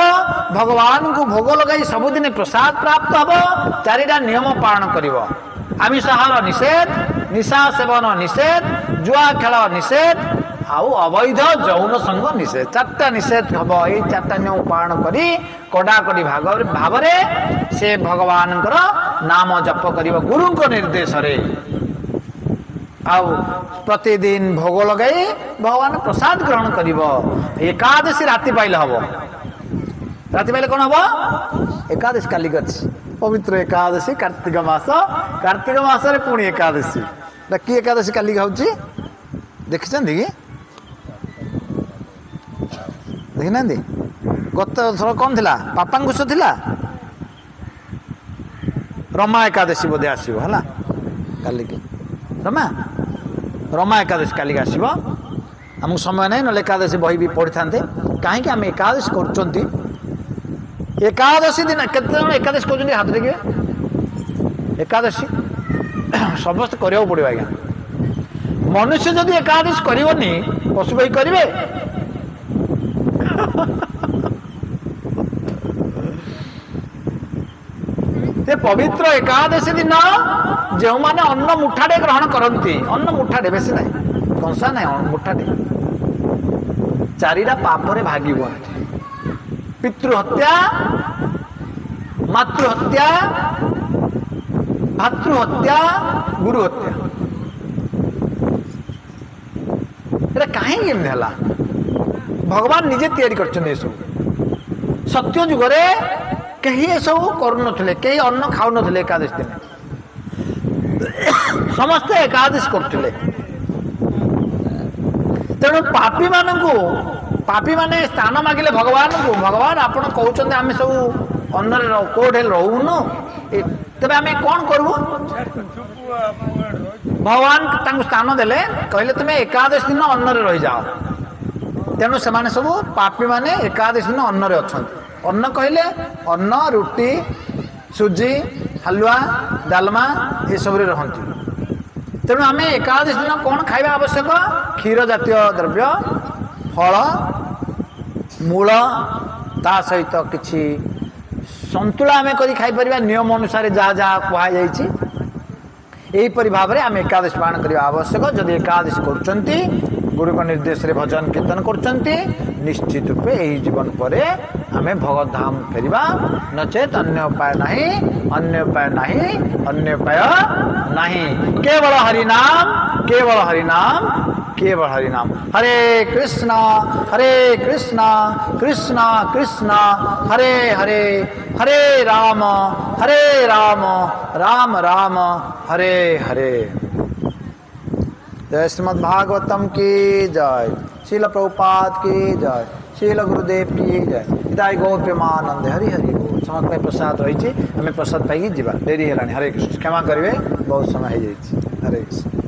भगवान को भोग लगाई सबुदिन प्रसाद प्राप्त हब, चारिटा नियम पालन करिव। आमिष आहार निषेध, निशा सेवन निषेध, जुआ खेल निषेध, आउ अवैध जौन संग निषेध, चारटा निषेध हम। ये चारटा नियम पालन करी कड़ाकड़ी भाव से भगवान नाम जप कर गुरु निर्देश रे, आउ प्रतिदिन भोग लगाई भगवान प्रसाद ग्रहण कर। एकादशी राति पाइले हम, राति पाइले कौन हम? एकादशी काली अच्छी पवित्र एकादशी, कार्तिक मास, कार्तिक मास पुणी एकादशी। कि एकादशी काली हूँ देखी कि देखी ना? गत थर कौन थिला? पापांकुश थिला, रमा एकादशी बोधे आसो है काली की रमा एकादशी काली आसो। आमको समय नहीं ना एकादशी बही भी पढ़ी था कहीं आम एकादशी कर। एकादशी दिन केते जण एकादशी कर हाथ देखिए? एकादशी समस्त करिया पड़ो आज्ञा। मनुष्य जदि एकादशी करनी पशु भाई करेंगे? पवित्र एकादशी दिन जो माने अन्न मुठाटे ग्रहण करती, अन्न मुठाटे बेसी ना कंसा ना मुठाटे, चारिटा पापरे भागिब। पितृहत्या, मातृहत्या, भातृहत्या, गुरु हत्या। कहीं भगवान निजे तैयारी कर सत्य जुगरे कहीं सब करुन, कहीं अन्न खाऊ न एकादशी दिन, समस्ते एकादशी करते। तेणु पापी पापी माने स्थान मागिले भगवान को, भगवान आपण कहते आम सब अन्न कौटे रोनु, तेज आम कौन करूँ? भगवान स्थान देले, कहले तुम्हें एकादशी दिन अन्न रही जाओ। तेणु से सब पापी माने एकादशी दिन अन्न अच्छा। अन्न कहले अन्न, रुटी, सुजी, हलुआ, डालमा ये सब रहती। तेणु आम एकादशी दिन कौन खाइबा आवश्यक? क्षीर जातीय द्रव्य, फल, मूल, ता सहित किछि संतुला आम करी खाई परिबा, नियम अनुसार जहाँ जहाँ कहुई। यहीपरि भाव में आम एकादशी पालन करने आवश्यक। जदि एकादशी करुँच, गुरु का निर्देश रे भजन कीर्तन करुँच, निश्चित रूपे यही जीवन पर आम भगवत धाम फेरिबा, नचेत अन्य उपाय नहीं, अन्य उपाय नहीं, अन्य उपाय नहीं। केवल हरिनाम, केवल हरिनाम, केवल हरिनाम। हरे कृष्णा कृष्णा कृष्णा हरे हरे, हरे राम राम राम हरे हरे। जय श्रीमद् भागवतम की जय, श्रील प्रभुपाद की जय, श्रील गुरुदेव की जय। हिताय गौर प्रेमानंद हरि हरि बोल। समस्त प्रसाद रही, आम प्रसाद पाई जा, डेरी है। हरे कृष्ण, क्षमा करेंगे बहुत समय हो जाए। हरे कृष्ण।